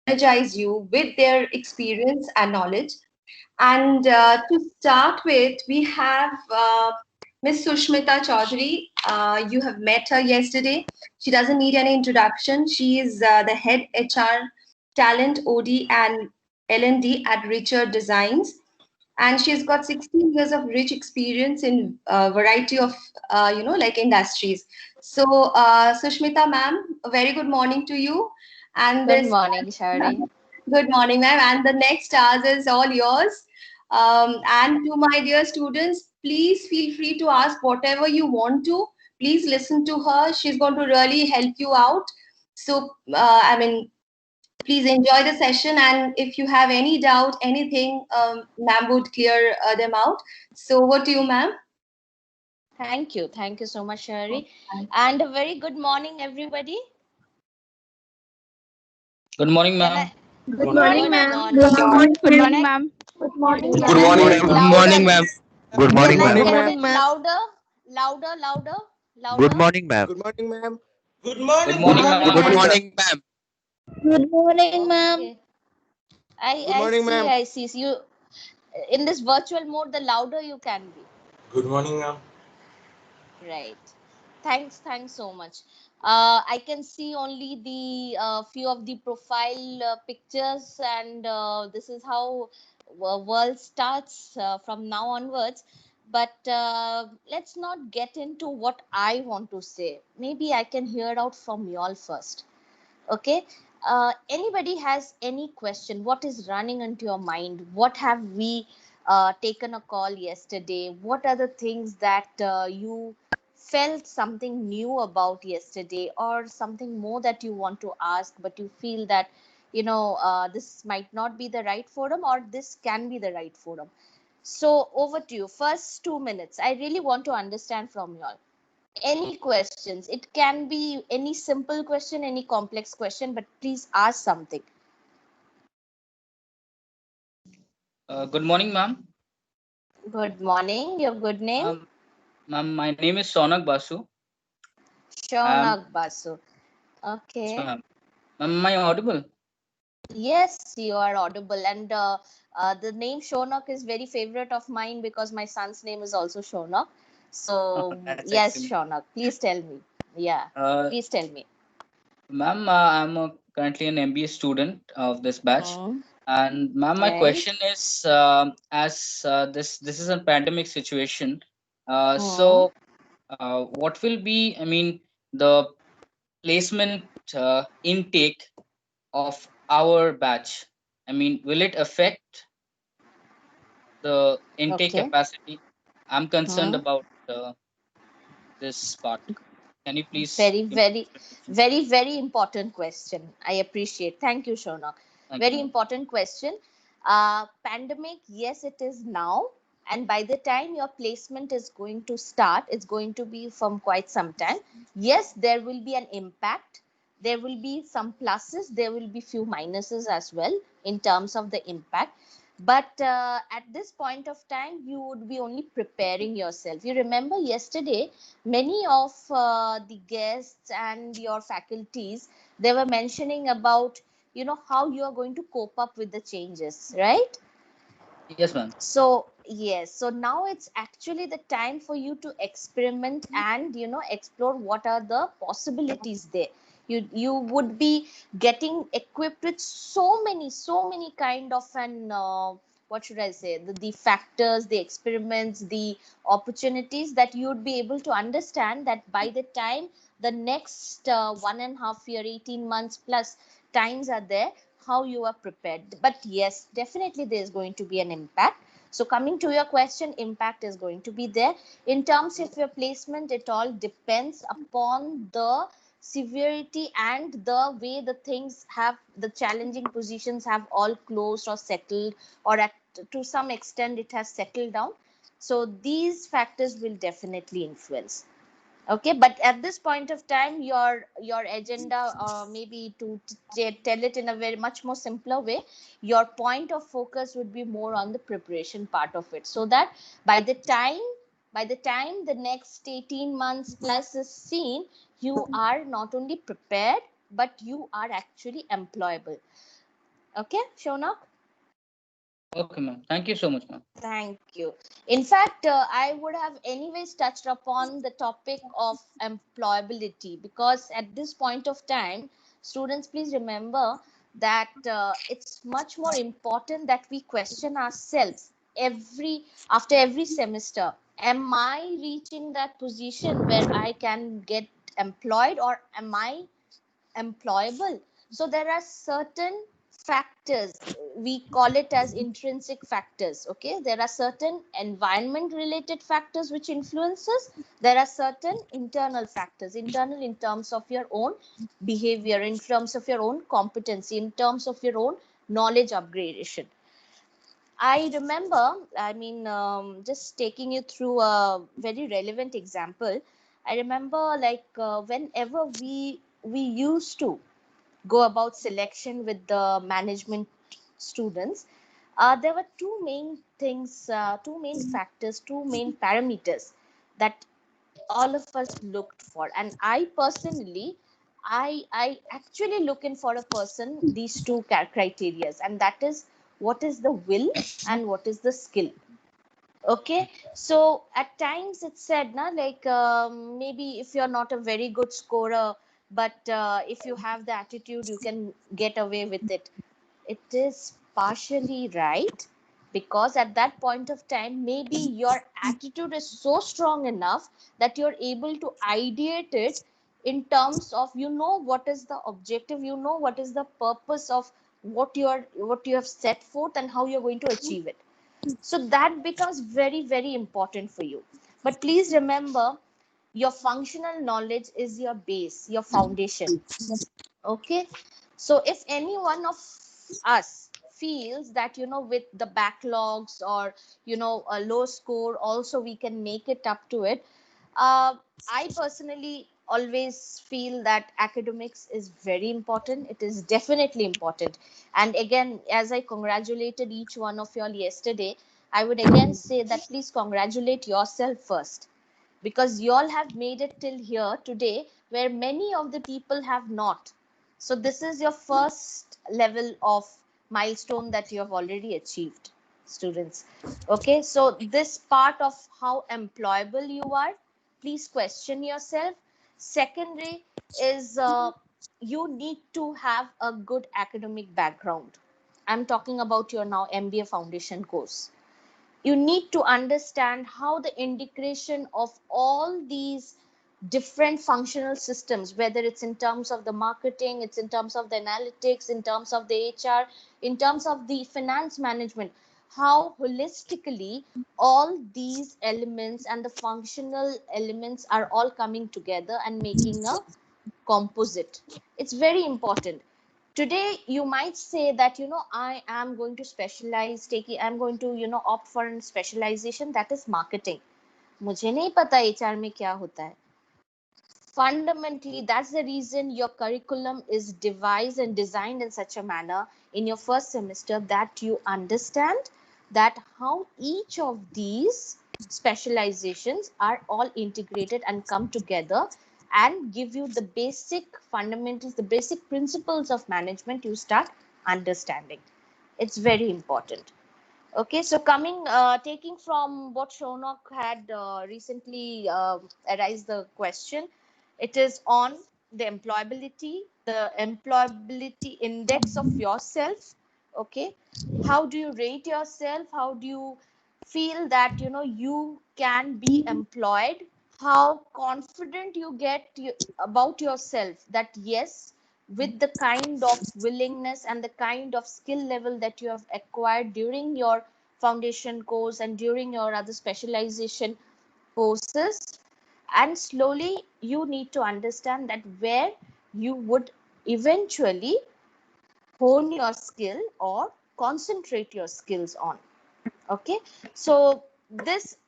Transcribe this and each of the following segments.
energize you with their experience and knowledge. And to start with, we have Miss Sushmita Chaudhary. You have met her yesterday. She doesn't need any introduction. She is the head HR talent OD and L&D at Richard Designs, and she's got 16 years of rich experience in a variety of like industries. So Sushmita ma'am, a very good morning to you. And Good this morning, Shari. good morning ma'am, and the next hours is all yours. And to my dear students, please feel free to ask whatever you want to. Please listen to her, she's going to really help you out. So please enjoy the session, and if you have any doubt, anything, ma'am would clear them out. So over to you, ma'am. Thank you. Thank you so much, Shari. And a very good morning, everybody. Good morning, Can I? ma'am. Good Good morning, ma'am. morning. Good Can morning, I? ma'am. Good morning, Can Good I morning, get ma'am. it ma'am. Good morning, louder? ma'am. Good Good morning, Can I ma'am. morning, get ma'am. it louder? Louder, louder, Good louder. morning, ma'am. Good morning, ma'am. Good Good morning, Good morning, ma'am. morning, ma'am. Good Good ma'am. morning, ma'am. morning, ma'am. Good morning, ma'am. Okay. I Good I morning, see. ma'am. I see. So you in this virtual mode, the louder you can be. Good morning, ma'am. Right. Thanks so much. I can see only the few of the profile pictures, and this is how world starts from now onwards. But let's not get into what I want to say. Maybe I can hear out from y'all first. Okay. Anybody has any question? What is running into your mind? What have we taken a call yesterday? What are the things that you felt something new about yesterday, or something more that you want to ask, but you feel that this might not be the right forum, or this can be the right forum? So over to you. First 2 minutes. I really want to understand from you all. Any questions? It can be any simple question, any complex question, but please ask something. Good morning, ma'am. Good morning. Your good name? Ma'am, my name is Sonak Basu. Um, Shonak Basu. yes, Okay. ma'am. Ma'am, am I audible? Yes, you are audible. And the name Shonak is very favorite of mine because my son's name is also Shonak. So, That's yes, excellent. Shonak, please tell me. Yeah, Uh, please tell me. Ma'am, I'm currently an MBA student of this batch, Hmm. and ma'am, my Right. question is, as this is a pandemic situation, Hmm. what will be, I mean, the placement intake of our batch? I mean, will it affect the intake Okay. capacity? I'm concerned Hmm. about this part. Can you please Very, give me very, information? very, very important question. I appreciate. Thank you, Shonak. Thank you, Very ma'am. important question. Pandemic, yes, it is now. And by the time your placement is going to start, it's going to be from quite some time. Yes, there will be an impact. There will be some pluses. There will be few minuses as well in terms of the impact. But at this point of time, you would be only preparing yourself. You remember yesterday, many of the guests and your faculties, they were mentioning about how you are going to cope up with the changes, right? Yes, ma'am. So yes, so now it's actually the time for you to experiment and explore what are the possibilities there. You would be getting equipped with so many kind of an what should I say, the factors, the experiments, the opportunities that you would be able to understand that by the time the next 1.5 year, 18 months plus times are there, how you are prepared. But yes, definitely there is going to be an impact. So coming to your question, impact is going to be there. In terms of your placement, it all depends upon the severity and the way the things have, the challenging positions have all closed or settled, or to some extent it has settled down. So these factors will definitely influence. Okay, but at this point of time, your agenda, maybe to tell it in a very much more simpler way, your point of focus would be more on the preparation part of it, so that by the time the next 18 months plus is seen, you are not only prepared, but you are actually employable. Okay, Shonak? Okay, ma'am. Thank you so much, ma'am. Thank you. In fact, I would have anyways touched upon the topic of employability, because at this point of time, students, please remember that it's much more important that we question ourselves after every semester. Am I reaching that position where I can get employed, or am I employable? So there are certain factors, we call it as intrinsic factors. Okay, there are certain environment related factors which influences, there are certain internal factors, internal in terms of your own behavior, in terms of your own competency, in terms of your own knowledge upgradation. I remember, just taking you through a very relevant example. I remember, like, whenever we used to go about selection with the management students, there were two main things, two main factors, two main parameters that all of us looked for. And I personally, I actually look in for a person these two criterias, and that is, what is the will and what is the skill. Okay, so at times it's said, na, like, maybe if you're not a very good scorer, but if you have the attitude, you can get away with it. It is partially right, because at that point of time, maybe your attitude is so strong enough that you're able to ideate it in terms of, you know, what is the objective, you know, what is the purpose of what you have set forth and how you're going to achieve it. So that becomes very, very important for you. But please remember, your functional knowledge is your base, your foundation. Okay, so if any one of us feels that, you know, with the backlogs, or, you know, a low score also we can make it up to it, I personally always feel that academics is very important. It is definitely important. And again, as I congratulated each one of y'all yesterday, I would again say that please congratulate yourself first, because y'all have made it till here today, where many of the people have not. So this is your first level of milestone that you have already achieved, students. Okay, so this part of how employable you are, please question yourself. Secondary is, you need to have a good academic background. I'm talking about your now MBA foundation course. You need to understand how the integration of all these different functional systems, whether it's in terms of the marketing, it's in terms of the analytics, in terms of the HR, in terms of the finance management, how holistically all these elements and the functional elements are all coming together and making a composite. It's very important. Today you might say that, you know, I am going to specialize, I'm going to, you know, opt for a specialization that is marketing. मुझे नहीं पता HR में क्या होता है. Fundamentally, that's the reason your curriculum is devised and designed in such a manner in your first semester, that you understand that how each of these specializations are all integrated and come together and give you the basic fundamentals, the basic principles of management you start understanding. It's very important. Okay, so taking from what Shonak had recently arised the question, it is on the employability index of yourself. Okay, how do you rate yourself? How do you feel that, you know, you can be employed? How confident you get about yourself that yes, with the kind of willingness and the kind of skill level that you have acquired during your foundation course and during your other specialization courses, and slowly you need to understand that where you would eventually hone your skill or concentrate your skills on. Okay, so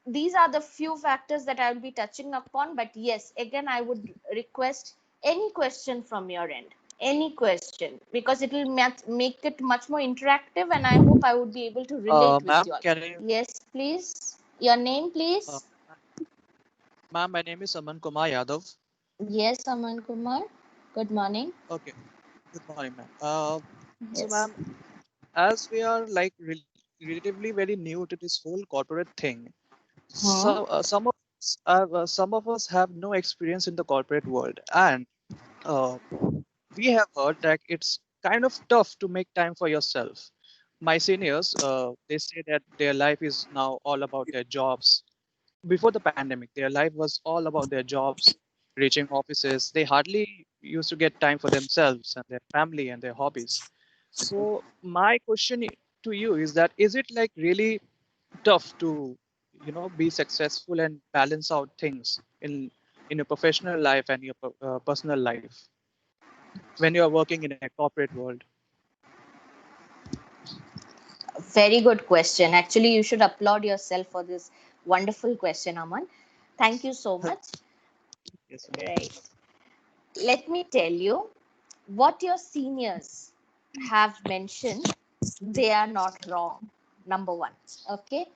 these are the few factors that I will be touching upon. But yes, again, I would request any question from your end, any question, because it will make it much more interactive, and I hope I would be able to relate with Ma'am, you all. can you? Yes, please. Your name, please. Ma'am, my name is Aman Kumar Yadav. Yes, Aman Kumar. Good morning. Okay. Good morning, ma'am. So, Yes. ma'am, as we are like relatively very new to this whole corporate thing, Hmm. some of us have no experience in the corporate world, and uh, we have heard that it's kind of tough to make time for yourself. My seniors, they say that their life is now all about their jobs. Before the pandemic, their life was all about their jobs, reaching offices. They hardly used to get time for themselves and their family and their hobbies. So my question to you is that, is it like really tough to, be successful and balance out things in your professional life and your personal life when you are working in a corporate world? Very good question. Actually, you should applaud yourself for this wonderful question, Aman. Thank you so much. Yes, Right. Let me tell you what your seniors have mentioned. They are not wrong. Number one. Okay.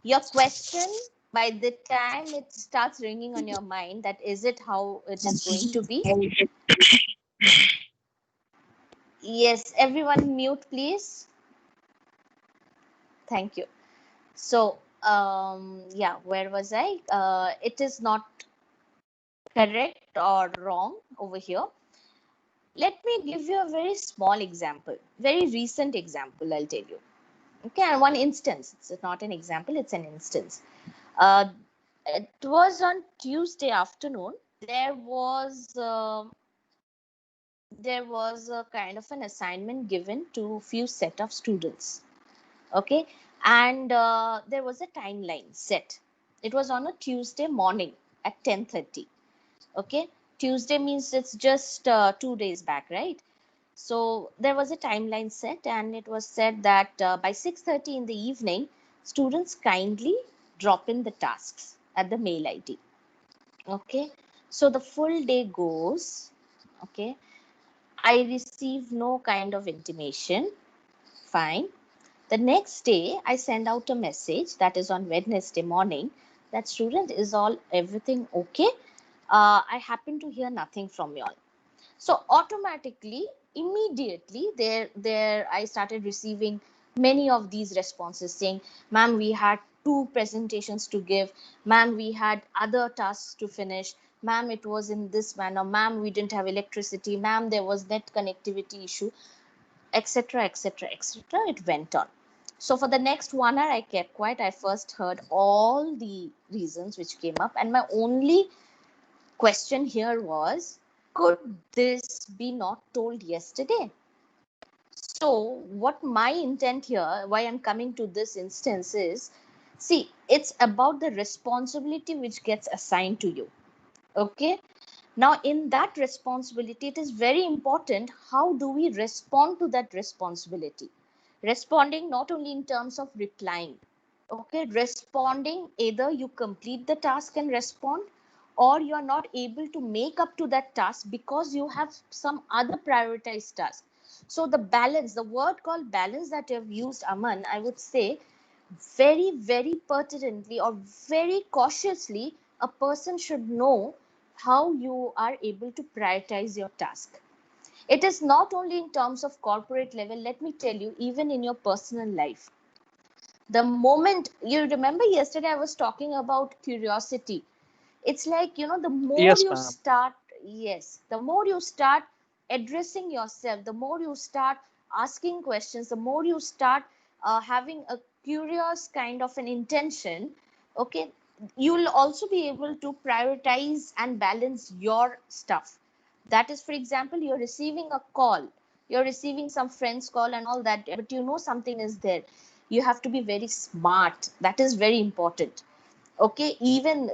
Your question, by the time it starts ringing on your mind, that is it how it is going to be? Yes. Everyone mute, please. Thank you. So, yeah, where was I? It is not correct or wrong over here. Let me give you a very small example, very recent example, I'll tell you. Okay, and one instance. It's not an example, it's an instance. Uh, it was on Tuesday afternoon. There was a kind of an assignment given to few set of students. Okay, and there was a timeline set. It was on a Tuesday morning at 10:30. Okay, Tuesday means it's just 2 days back, right? So there was a timeline set, and it was said that by 6:30 in the evening, students kindly drop in the tasks at the mail ID. Okay, so the full day goes. Okay, I receive no kind of intimation. Fine. The next day, I send out a message, that is on Wednesday morning, that student, is all everything okay? I happen to hear nothing from you all. So automatically, immediately, there I started receiving many of these responses saying, "Ma'am, we had two presentations to give. Ma'am, we had other tasks to finish. Ma'am, it was in this manner. Ma'am, we didn't have electricity. Ma'am, there was net connectivity issue," etc., etc., etc. It went on. So for the next 1 hour, I kept quiet. I first heard all the reasons which came up, and my only question here was, could this be not told yesterday? So what my intent here, why I'm coming to this instance is, see, it's about the responsibility which gets assigned to you. Okay, now in that responsibility, it is very important how do we respond to that responsibility. Responding not only in terms of replying. Okay, responding, either you complete the task and respond, or you are not able to make up to that task because you have some other prioritized task. So the balance, the word called balance that you have used, Aman, I would say very, very pertinently or very cautiously, a person should know how you are able to prioritize your task. It is not only in terms of corporate level, let me tell you, even in your personal life. The moment you remember yesterday, I was talking about curiosity. It's like, the more Yes, you ma'am. start, yes, the more you start addressing yourself, the more you start asking questions, the more you start having a curious kind of an intention. Okay, you will also be able to prioritize and balance your stuff. That is, for example, you're receiving a call, you're receiving some friend's call and all that, but you know something is there. You have to be very smart. That is very important. Okay, even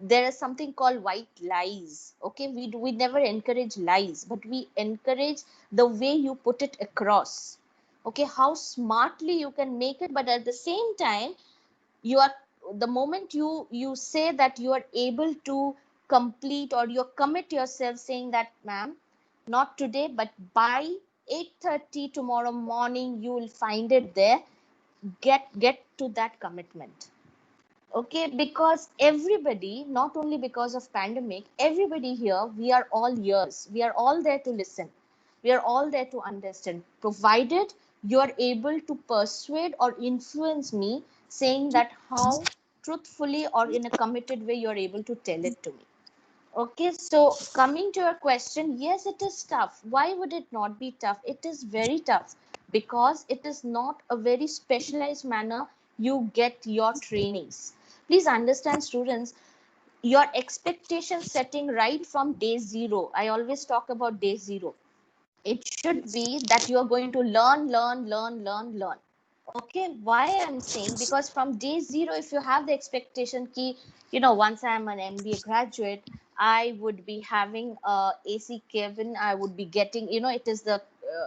there is something called white lies. Okay, we never encourage lies, but we encourage the way you put it across. Okay, how smartly you can make it, but at the same time, you are, the moment you say that you are able to complete, or you commit yourself saying that, "Ma'am, not today, but by 8:30 tomorrow morning you will find it there," get to that commitment. Okay, because everybody, not only because of pandemic, everybody here, we are all ears, we are all there to listen, we are all there to understand, provided you are able to persuade or influence me, saying that how truthfully or in a committed way you are able to tell it to me. Okay, so coming to your question, yes, it is tough. Why would it not be tough? It is very tough because it is not a very specialized manner you get your trainings. Please understand, students, your expectation setting right from day zero. I always talk about day zero. It should be that you are going to learn. Okay, why I'm saying, because from day zero, if you have the expectation key, once I'm an MBA graduate, I would be having a AC cabin, I would be getting, it is the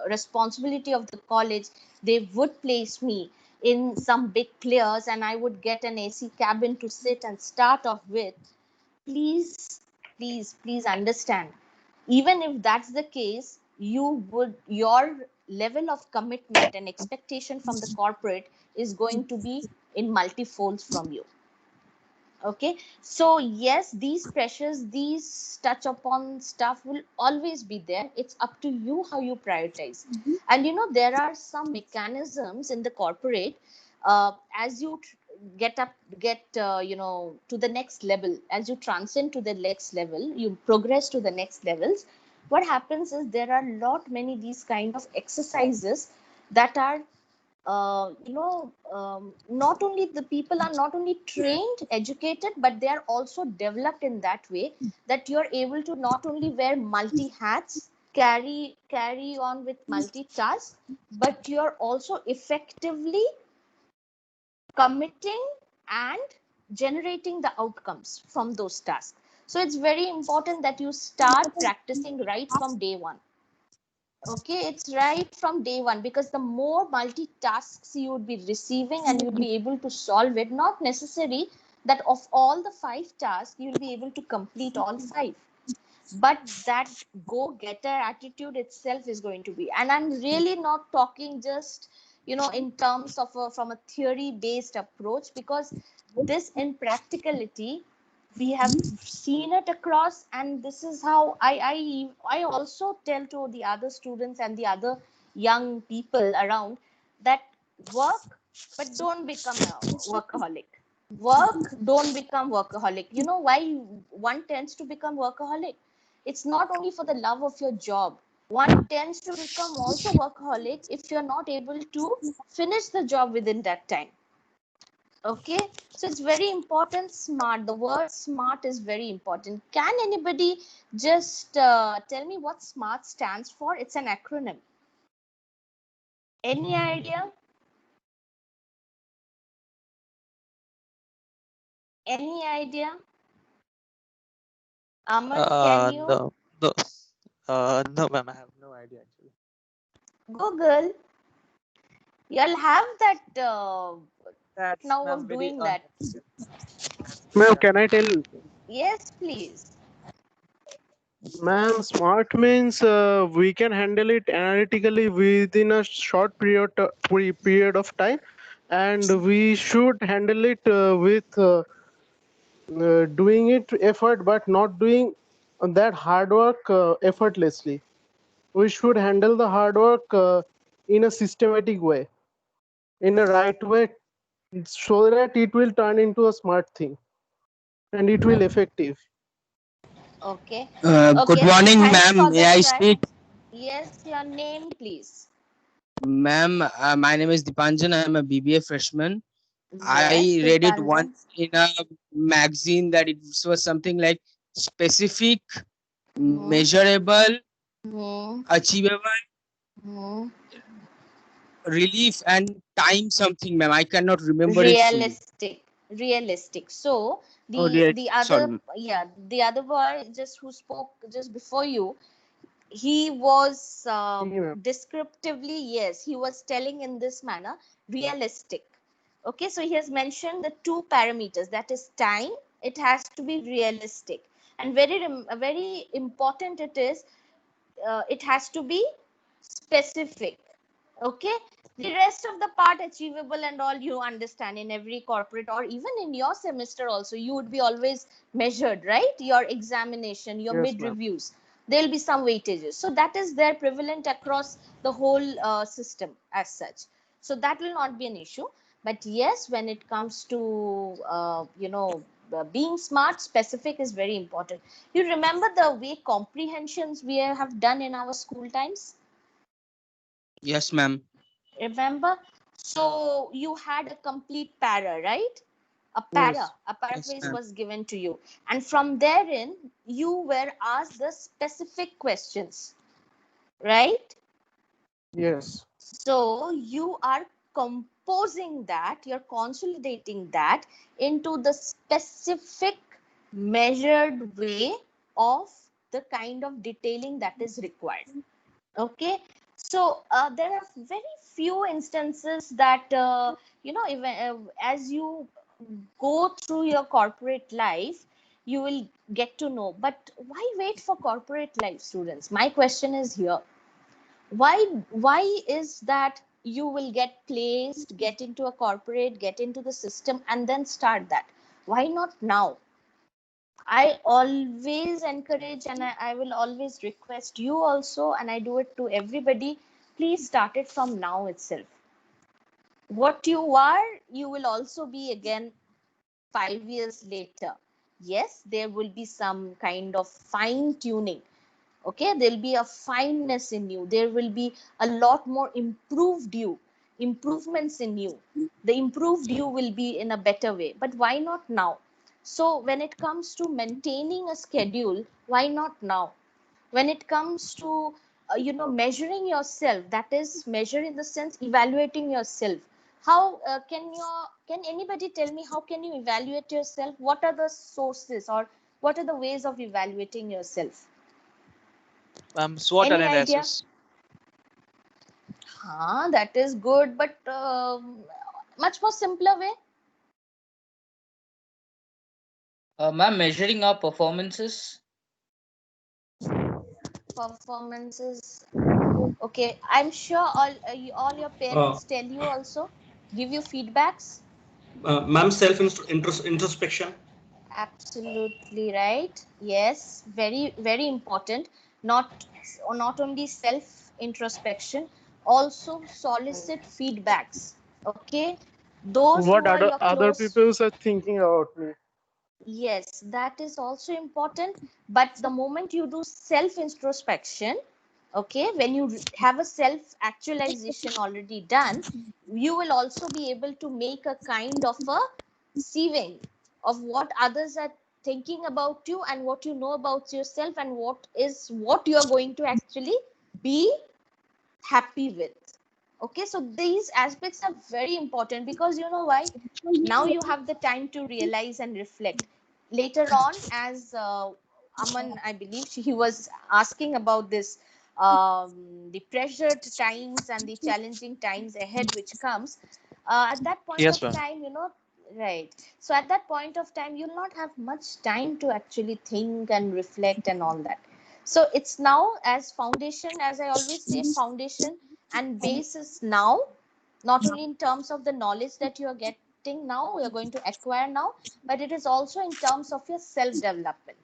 responsibility of the college, they would place me in some big players and I would get an AC cabin to sit and start off with. Please understand, even if that's the case, your level of commitment and expectation from the corporate is going to be in multifolds from you. Okay, so yes, these pressures, these touch upon stuff will always be there. It's up to you how you prioritize. And there are some mechanisms in the corporate, as you get to the next level, as you transcend to the next level, you progress to the next levels. What happens is there are many these kind of exercises that are not only the people are not only trained, educated, but they are also developed in that way that you're able to not only wear multi hats, carry on with multitask, but you're also effectively committing and generating the outcomes from those tasks. So it's very important that you start practicing right from day one. Okay, it's right from day one, because the more multitasks you would be receiving and you'd be able to solve it, not necessary that of all the 5 tasks you'll be able to complete all 5, but that go-getter attitude itself is going to be. And I'm really not talking just in terms of from a theory-based approach, because this in practicality we have seen it across, and this is how I also tell to the other students and the other young people around that work, but don't become a workaholic. Work, don't become workaholic. You know why one tends to become workaholic? It's not only for the love of your job. One tends to become also workaholic if you're not able to finish the job within that time. Okay, so it's very important. Smart, the word smart is very important. Can anybody just tell me what smart stands for? It's an acronym. Any idea? Any idea? Aman, can you No, no, no, ma'am. I have no idea actually. Google? You'll have that That's, now ma'am, of very doing that. unnecessary. Ma'am, can I tell? Yes, please. Ma'am, smart means we can handle it analytically within a short period of time, and we should handle it with doing it effort, but not doing that hard work effortlessly. We should handle the hard work in a systematic way, in a right way, so that it will turn into a smart thing and it will effective. Okay. Good Okay. morning, Thanks ma'am. for May the I try. speak? Yes, your name, please. Ma'am, my name is Dipanjan. I'm a BBA freshman. Yes, I read it once Dipanjan. in a magazine that it was something like specific, Hmm. measurable, Hmm. achievable, Hmm. relief, and time something, ma'am. I cannot remember it fully. Realistic. So Oh, the dear. the Sorry, other, ma'am. yeah, the other boy just who spoke just before you, he was Okay, ma'am. descriptively, yes, he was telling in this manner, realistic. Okay, so he has mentioned the 2 parameters, that is time, it has to be realistic, and very important it is, it has to be specific. Okay, the rest of the part achievable and all, you understand, in every corporate or even in your semester also you would be always measured, right? Your examination, your Yes, mid ma'am. reviews, there'll be some weightages. So that is there prevalent across the whole system as such. So that will not be an issue. But yes, when it comes to being smart, specific is very important. You remember the way comprehensions we have done in our school times? Yes, ma'am. Remember? So you had a complete para, right? Yes. A Yes, paraphrase ma'am. was given to you, and from therein you were asked the specific questions, right? Yes. So you are composing that, you're consolidating that into the specific measured way of the kind of detailing that is required. Okay, so there are very few instances that even as you go through your corporate life, you will get to know. But why wait for corporate life, students? My question is here, why is that you will get placed, get into a corporate, get into the system, and then start that? Why not now? I always encourage, and I will always request you also, and I do it to everybody, please start it from now itself. What you are, you will also be again 5 years later. Yes, there will be some kind of fine tuning. Okay, there'll be a fineness in you. There will be a lot more improvements in you. The improved you will be in a better way. But why not now? So when it comes to maintaining a schedule, why not now? When it comes to measuring yourself, that is measure in the sense evaluating yourself. How can anybody tell me how can you evaluate yourself? What are the sources or what are the ways of evaluating yourself? SWOT Any idea? analysis. That is good, but much more simpler way. Ma'am, measuring our performances. Performances. Okay, I'm sure all your Uh, parents tell you also, give you feedbacks. Ma'am, introspection. Absolutely right. Yes, very very important. Not only self introspection, also solicit feedbacks. Okay, those What who are other your other close. people are thinking about me? Yes, that is also important. But the moment you do self introspection, okay, when you have a self actualization already done, you will also be able to make a kind of a sieving of what others are thinking about you and what you know about yourself and what you are going to actually be happy with. Okay, so these aspects are very important because you know why? Now you have the time to realize and reflect. Later on, as Aman, I believe he was asking about this, the pressured times and the challenging times ahead which comes. At that point Yes, of ma'am. time, right. So at that point of time, you'll not have much time to actually think and reflect and all that. So it's now as foundation, as I always say, foundation and base is now, not only in terms of the knowledge that you are getting now, you're going to acquire now, but it is also in terms of your self development.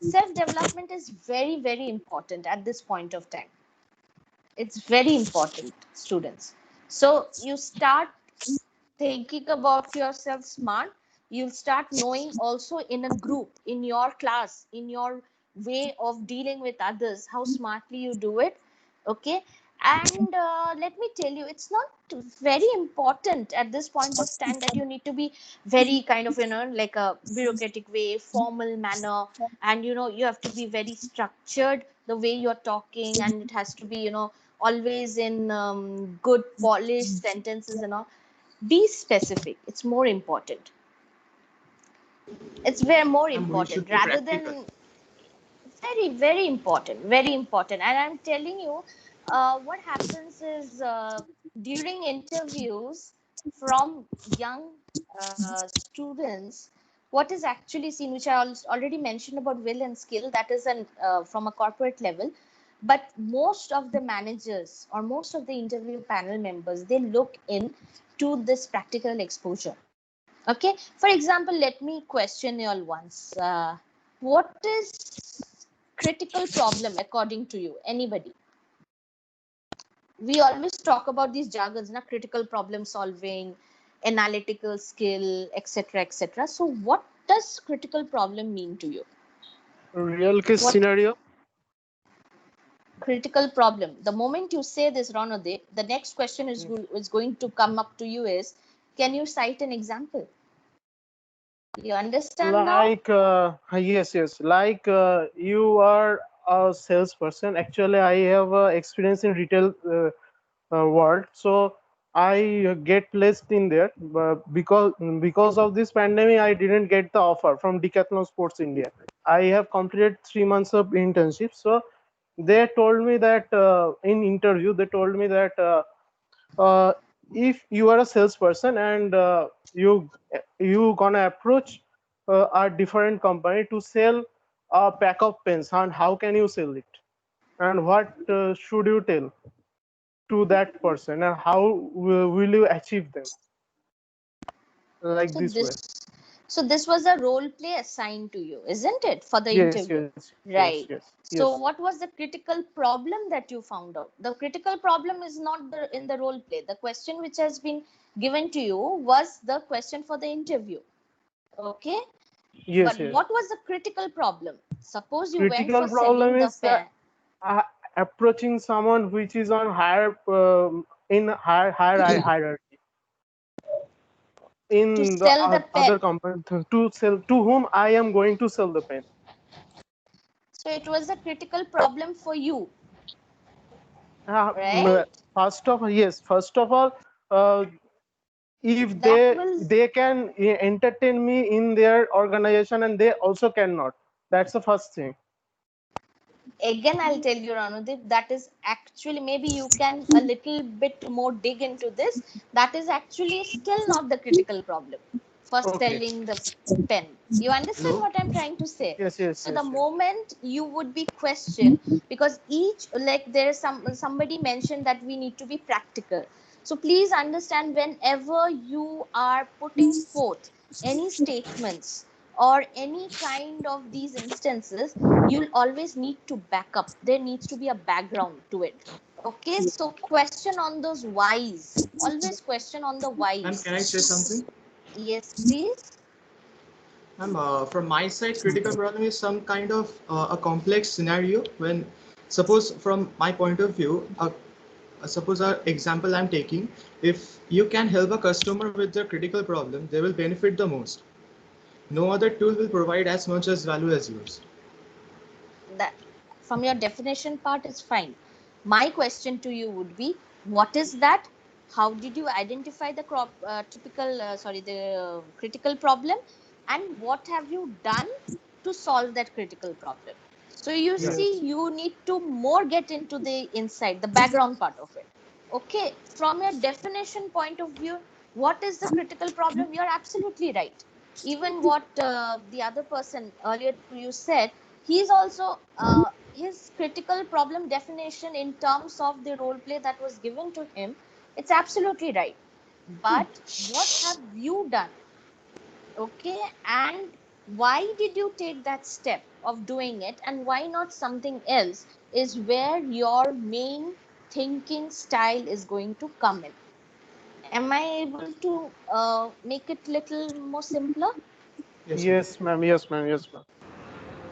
Self development is very very important at this point of time. It's very important, students. So you start thinking about yourself smart. You'll start knowing also in a group, in your class, in your way of dealing with others, how smartly you do it. Okay, and let me tell you, it's not very important at this point of time that you need to be very kind of like a bureaucratic way, formal manner, and you have to be very structured the way you're talking, and it has to be always in good polished sentences and all. Be specific, it's more important. It's very more And we important should be rather practical. than very very important, very important. And I'm telling you, what happens is during interviews from young students, what is actually seen, which I already mentioned about will and skill, that is an from a corporate level. But most of the managers or most of the interview panel members, they look in to this practical exposure. Okay, for example, let me question you all once. What is critical problem according to you? Anybody? We always talk about these jargons, na, critical problem solving, analytical skill, etc., etc. So what does critical problem mean to you? Real case What scenario. critical problem? The moment you say this, Ranade, the next question is going to come up to you is, can you cite an example? You understand now? Like yes, like you are a salesperson. Actually, I have experience in retail world, so I get placed in there, but because of this pandemic I didn't get the offer from Decathlon Sports India. I have completed 3 months of internship, so they told me that in interview they told me that if you are a salesperson and you gonna approach a different company to sell a pack of pens, and how can you sell it, and what should you tell to that person, and how will you achieve them, like So this way. this was a role play assigned to you, isn't it, for the Yes, interview? yes, Right. yes, So yes. what was the critical problem that you found out? The critical problem is not in the role play. The question which has been given to you was the question for the interview. Okay. Yes, But yes. what was the critical problem? Suppose you went Critical for problem selling the is pen. approaching someone which is on higher in higher hierarchy To in the sell the other pen. company, to sell, to whom I am going to sell the pen. So it was a critical problem for you, Uh, right? first of all, uh, if That will, they can entertain me in their organization, and they also cannot. That's the first thing. again, I'll tell you, Ranudip, that is actually, maybe you can a little bit more dig into this. That is actually still not the critical problem for Okay. selling the pen. You understand Hello? what I'm trying to say? Yes, yes, So the yes, yes. moment you would be questioned, because each, like there's somebody mentioned that we need to be practical. So please understand, whenever you are putting forth any statements or any kind of these instances, you'll always need to back up. There needs to be a background to it. Okay, so question on those whys. Always question on the Ma'am, whys. can I say something? Yes, please. Ma'am, from my side, critical problem is some kind of a complex scenario when, suppose from my point of view, suppose our example I'm taking, if you can help a customer with their critical problem, they will benefit the most. No other tool will provide as much as value as yours. That from your definition part is fine. My question to you would be, what is that? How did you identify the critical problem, and what have you done to solve that critical problem? So you Right. see, you need to more get into the inside, the background part of it. Okay, from your definition point of view, what is the critical problem? You're absolutely right. Even what the other person earlier to you said, he's also his critical problem definition in terms of the role play that was given to him, it's absolutely right. But what have you done? Okay, and why did you take that step of doing it, and why not something else, is where your main thinking style is going to come in. Am I able to make it little more simpler? Yes, ma'am. Yes, ma'am. Yes, ma'am. Yes, ma'am.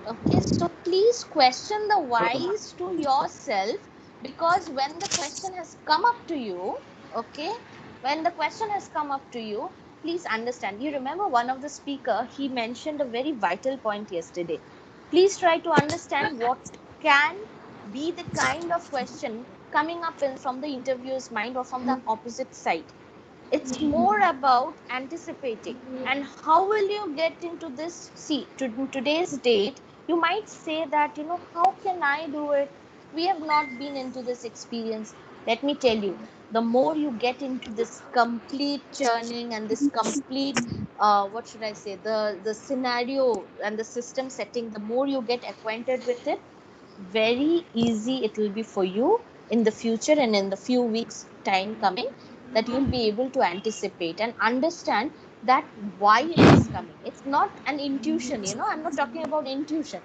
Okay, so please question the whys to yourself, because when the question has come up to you, okay, when the question has come up to you, please understand. You remember one of the speaker, he mentioned a very vital point yesterday. Please try to understand what can be the kind of question coming up from the interviewer's mind or from the opposite side. It's more about anticipating. And how will you get into this? See, in today's date, you might say that, how can I do it? We have not been into this experience. Let me tell you, the more you get into this complete churning and this complete, what should I say, the scenario and the system setting, the more you get acquainted with it, very easy it will be for you in the future and in the few weeks time coming, that you'll be able to anticipate and understand that why it is coming. It's not an intuition, I'm not talking about intuition.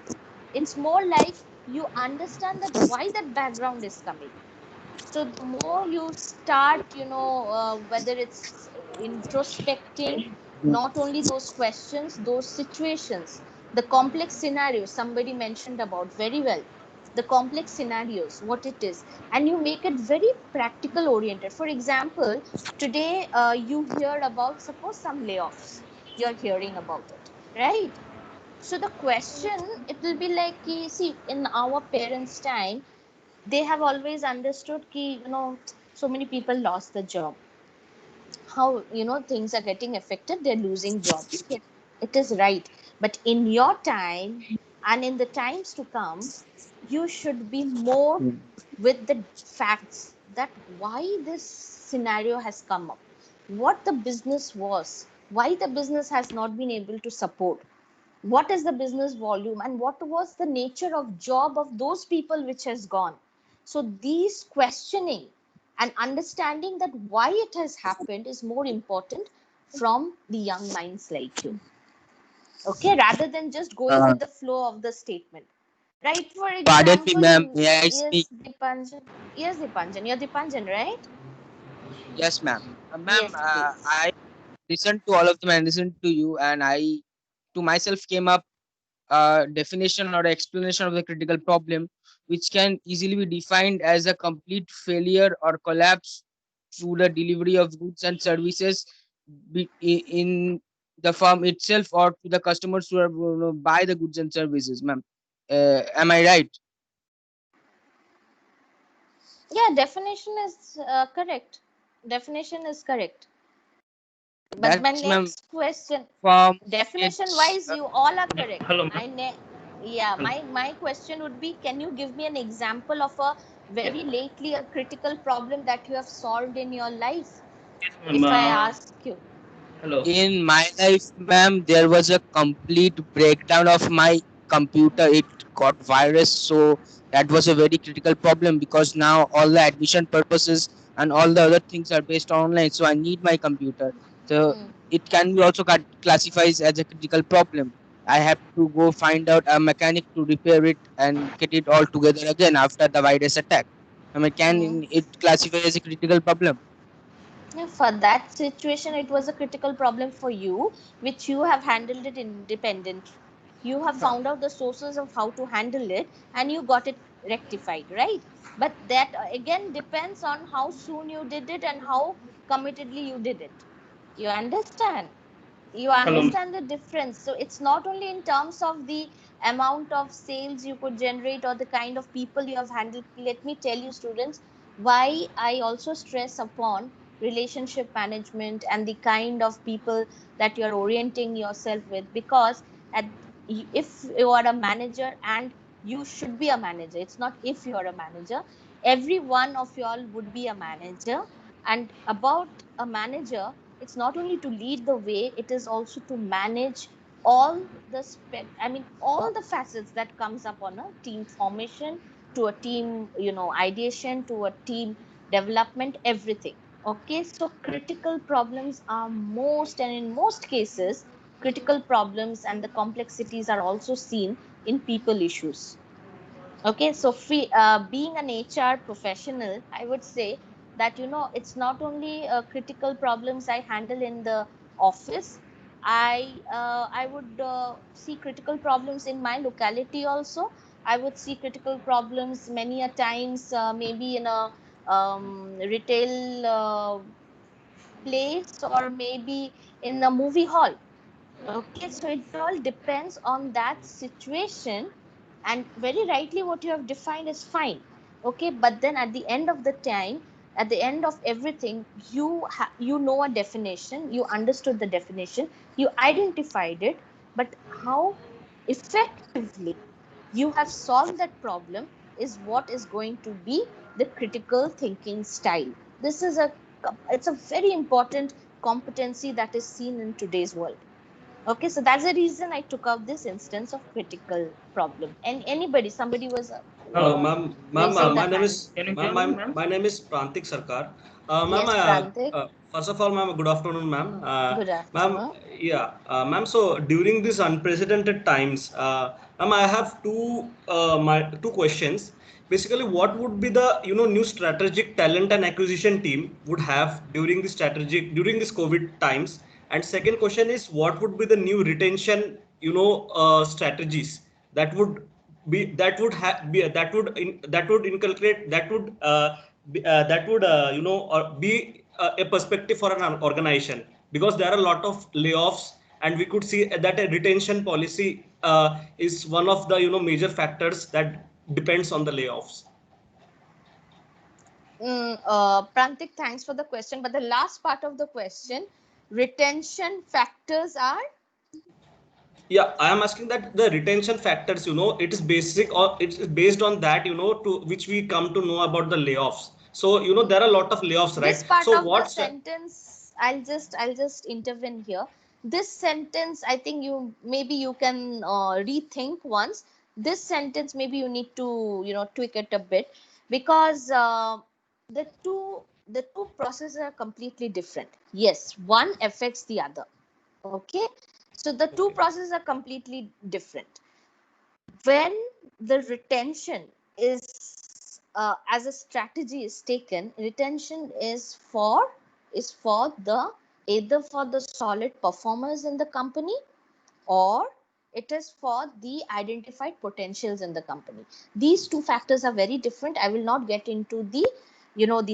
It's more like you understand that why that background is coming. So the more you start, whether it's introspecting, not only those questions, those situations, the complex scenarios somebody mentioned about very well, the complex scenarios, what it is, and you make it very practical oriented. For example, today you hear about, suppose, some layoffs, you're hearing about it, right? So the question, it will be like, see, in our parents' time, they have always understood ki, so many people lost the job, how, things are getting affected, they're losing jobs. Yeah, it is right. But in your time and in the times to come, you should be more with the facts, that why this scenario has come up, what the business was, why the business has not been able to support, what is the business volume, and what was the nature of job of those people which has gone. So these questioning and understanding that why it has happened is more important from the young minds like you, okay, rather than just going Uh, with the flow of the statement, right? For Pardon me, example, ma'am. May I yes, speak? Dipanjan. Yes, Dipanjan, you're Dipanjan, right? Yes, ma'am. Ma'am, Yes, please. I listened to all of them and listened to you, and I to myself came up a definition or explanation of the critical problem, which can easily be defined as a complete failure or collapse through the delivery of goods and services in the firm itself or to the customers who are buy the goods and services, ma'am. Am I right? Yeah, definition is correct. Definition is correct. But my That's, ma'am, next question, firm. definition It's wise, you all are correct. Hello, ma'am. Yeah, Hello. my question would be, can you give me an example of a Yeah. very lately a critical problem that you have solved in your life? Yes, ma'am. If I ask you. Hello. in my life, ma'am, there was a complete breakdown of my computer. It got virus, so that was a very critical problem because now all the admission purposes and all the other things are based online. So I need my computer. So Hmm. it can be also classified as a critical problem. I have to go find out a mechanic to repair it and get it all together again after the virus attack. I mean, Hmm. can it classify as a critical problem? Yeah, for that situation, it was a critical problem for you, which you have handled it independently. You have found out the sources of how to handle it and you got it rectified, right? But that again depends on how soon you did it and how committedly you did it. You understand? You Hello. understand the difference. So it's not only in terms of the amount of sales you could generate or the kind of people you have handled. Let me tell you, students, why I also stress upon relationship management and the kind of people that you're orienting yourself with, because at, if you are a manager, and you should be a manager, it's not if you're a manager, every one of y'all would be a manager. And about a manager, it's not only to lead the way, it is also to manage all the all the facets that comes up on a team formation, to a team, ideation, to a team development, everything. Okay, so critical problems are most, and in most cases, critical problems and the complexities are also seen in people issues. Okay, so being an HR professional, I would say that, it's not only critical problems I handle in the office. I would see critical problems in my locality also. I would see critical problems many a times, maybe in a retail place, or maybe in a movie hall. Okay, so it all depends on that situation, and very rightly what you have defined is fine. Okay, but then at the end of the time, at the end of everything, you know a definition, you understood the definition, you identified it, but how effectively you have solved that problem is what is going to be the critical thinking style. This is a, it's a very important competency that is seen in today's world. Okay, so that's the reason I took out this instance of critical problem. And anybody, somebody was Ma'am, Raising the my name hand. is Can you hear me, ma'am? my name is Prantik Sarkar. Ma'am, Yes, Prantik. first of all, ma'am, good afternoon, ma'am. Good Ma'am, afternoon. yeah, ma'am. So during these unprecedented times, ma'am, I have my two questions. Basically, what would be the new strategic talent and acquisition team would have during this COVID times? And second question is, what would be the new retention strategies that would that would have be that would inculcate that would be a perspective for an organization, because there are a lot of layoffs, and we could see that a retention policy is one of the major factors that depends on the layoffs. Prantik, thanks for the question. But the last part of the question, retention factors are? Yeah, I am asking that the retention factors, it is basic, or it's based on that, to which we come to know about the layoffs. So there are a lot of layoffs, This right? part So of the what's sentence, I'll just intervene here. This sentence, I think you can rethink once. This sentence, maybe you need to tweak it a bit, because the two processes are completely different. Yes, one affects the other. Okay, so the two okay? processes are completely different. When the retention is as a strategy is taken, retention is for the either for the solid performers in the company, or it is for the identified potentials in the company. These two factors are very different. I will not get into the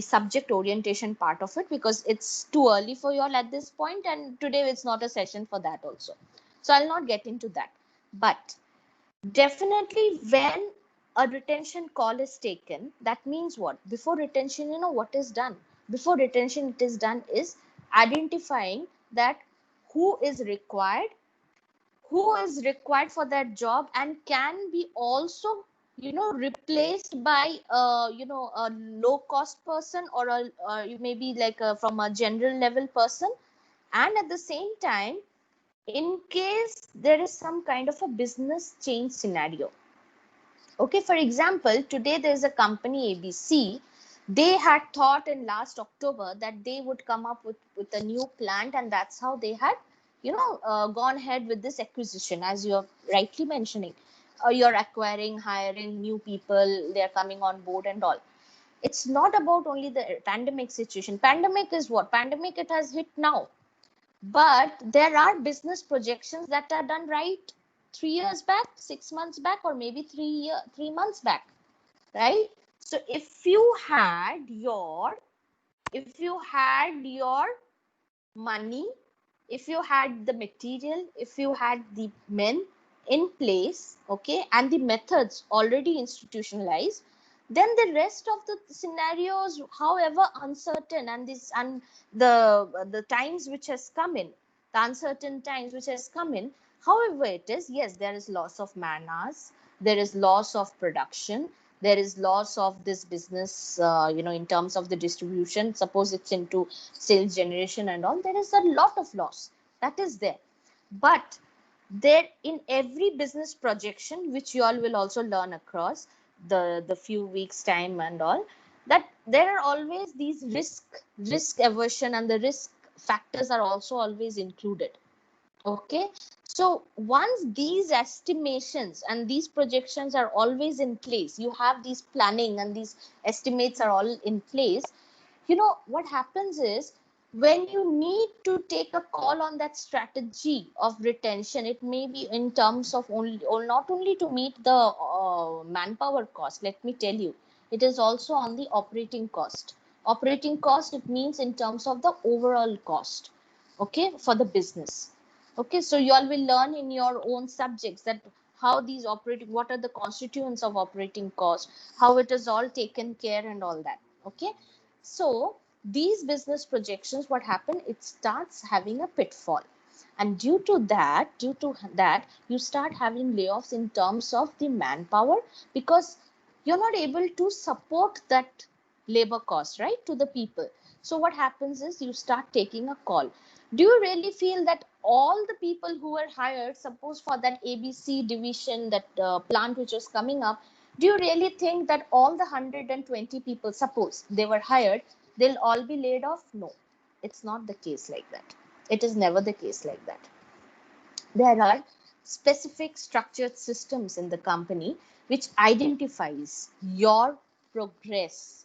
subject orientation part of it, because it's too early for you all at this point, and today it's not a session for that also, so I'll not get into that. But definitely, when a retention call is taken, that means what? Before retention, what is done? Before retention, it is done is identifying that who is required, for that job, and can be also replaced by a low cost person, or you may be like from a general level person. And at the same time, in case there is some kind of a business change scenario. Okay, for example, today there's a company ABC. They had thought in last October that they would come up with a new plant, and that's how they had gone ahead with this acquisition, as you're rightly mentioning. You're acquiring, hiring new people, they're coming on board and all. It's not about only the pandemic situation. Pandemic is what? Pandemic, it has hit now, but there are business projections that are done right 3 years back, 6 months back, or maybe 3 months back, right? So if you had your money, if you had the material, if you had the men in place, okay, and the methods already institutionalized, then the rest of the scenarios, however uncertain, and the times which has come in, the uncertain times which has come in, however it is, yes, there is loss of man hours, there is loss of production, there is loss of this business, in terms of the distribution. Suppose it's into sales generation and all, there is a lot of loss that is there. But there, in every business projection, which you all will also learn across the few weeks time and all, that there are always these risk aversion, and the risk factors are also always included. Okay, so once these estimations and these projections are always in place, you have these planning and these estimates are all in place, what happens is, when you need to take a call on that strategy of retention, it may be in terms of only, or not only to meet the manpower cost. Let me tell you, it is also on the operating cost. Operating cost, it means in terms of the overall cost, okay, for the business. Okay, so you all will learn in your own subjects that how these operating, what are the constituents of operating cost, how it is all taken care and all that. Okay, so these business projections, what happen, it starts having a pitfall, and due to that you start having layoffs in terms of the manpower, because you're not able to support that labor cost, right, to the people. So what happens is, you start taking a call. Do you really feel that all the people who were hired, suppose for that ABC division, that plant which was coming up, Do you really think that all the 120 people, suppose they were hired, they'll all be laid off? No, it's not the case like that. It is never the case like that. There are specific structured systems in the company which identifies your progress.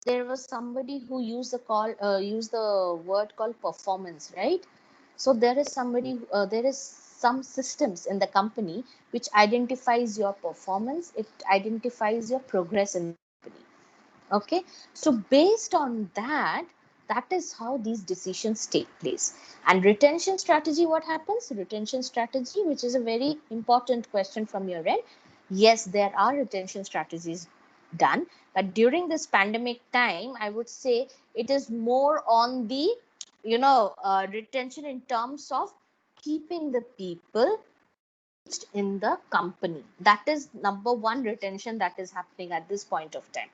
There was somebody who used the word called performance, right? So there is there is some systems in the company which identifies your performance. It identifies your progress in the company. Okay, so based on that, that is how these decisions take place. And retention strategy, what happens? Retention strategy, which is a very important question from your end. Yes, there are retention strategies done, but during this pandemic time, I would say it is more on the retention in terms of keeping the people in the company. That is number one retention that is happening at this point of time.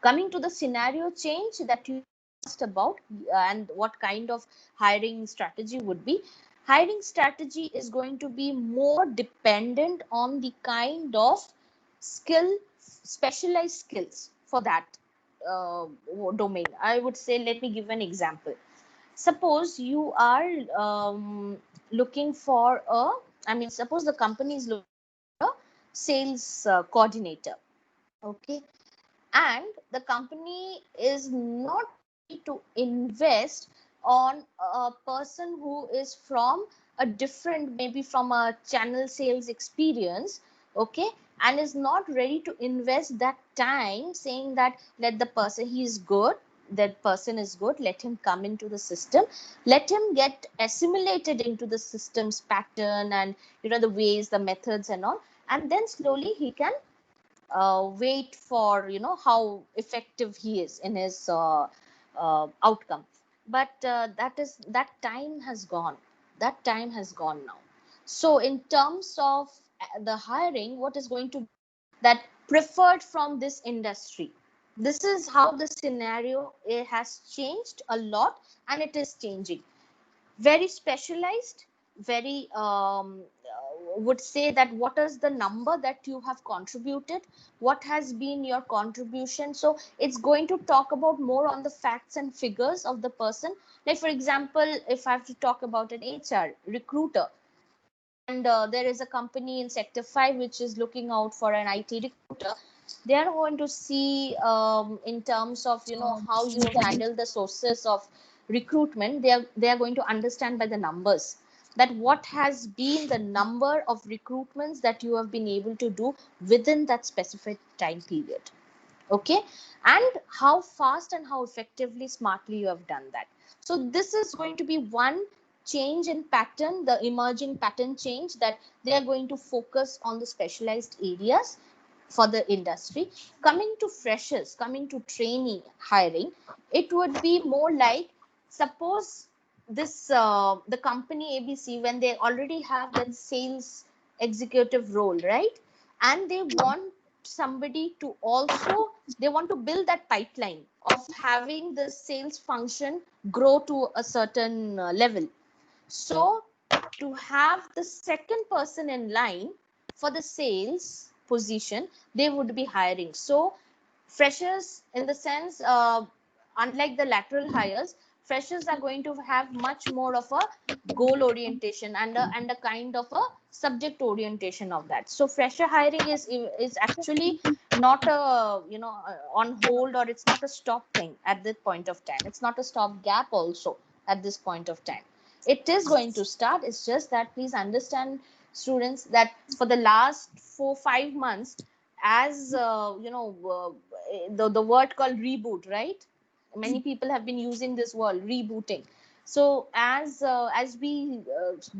Coming to the scenario change that you asked about, and what kind of hiring strategy would be, hiring strategy is going to be more dependent on the kind of specialized skills for that domain. I would say, let me give an example. Suppose you are looking for suppose the company is looking for a sales coordinator. Okay, and the company is not ready to invest on a person who is from a different, maybe from a channel sales experience. Okay, and is not ready to invest that time, saying that let the person, he is good, that person is good, let him come into the system, let him get assimilated into the system's pattern and the ways, the methods and all, and then slowly he can wait for how effective he is in his outcome. But that time has gone. That time has gone now. So in terms of the hiring, what is going to be that preferred from this industry, this is how the scenario, it has changed a lot, and it is changing. Very specialized, very would say that what is the number that you have contributed, what has been your contribution. So it's going to talk about more on the facts and figures of the person. Like for example, if I have to talk about an HR recruiter, and there is a company in sector 5 which is looking out for an IT recruiter, they are going to see in terms of how you handle the sources of recruitment. They are going to understand by the numbers that what has been the number of recruitments that you have been able to do within that specific time period. Okay, and how fast and how effectively, smartly you have done that. So this is going to be one change in pattern, the emerging pattern change, that they are going to focus on the specialized areas for the industry. Coming to freshers, coming to trainee hiring, it would be more like, suppose this the company ABC, when they already have that sales executive role, right, and they want somebody to also, they want to build that pipeline of having the sales function grow to a certain level. So to have the second person in line for the sales position, they would be hiring. So freshers, in the sense, unlike the lateral hires, freshers are going to have much more of a goal orientation and a kind of a subject orientation of that. So fresher hiring is actually not a on hold, or it's not a stop thing at this point of time. It's not a stop gap also at this point of time. It is going to start. It's just that please understand, students, that for the last 4-5 months, as the word called reboot, right, many people have been using this word rebooting. So as we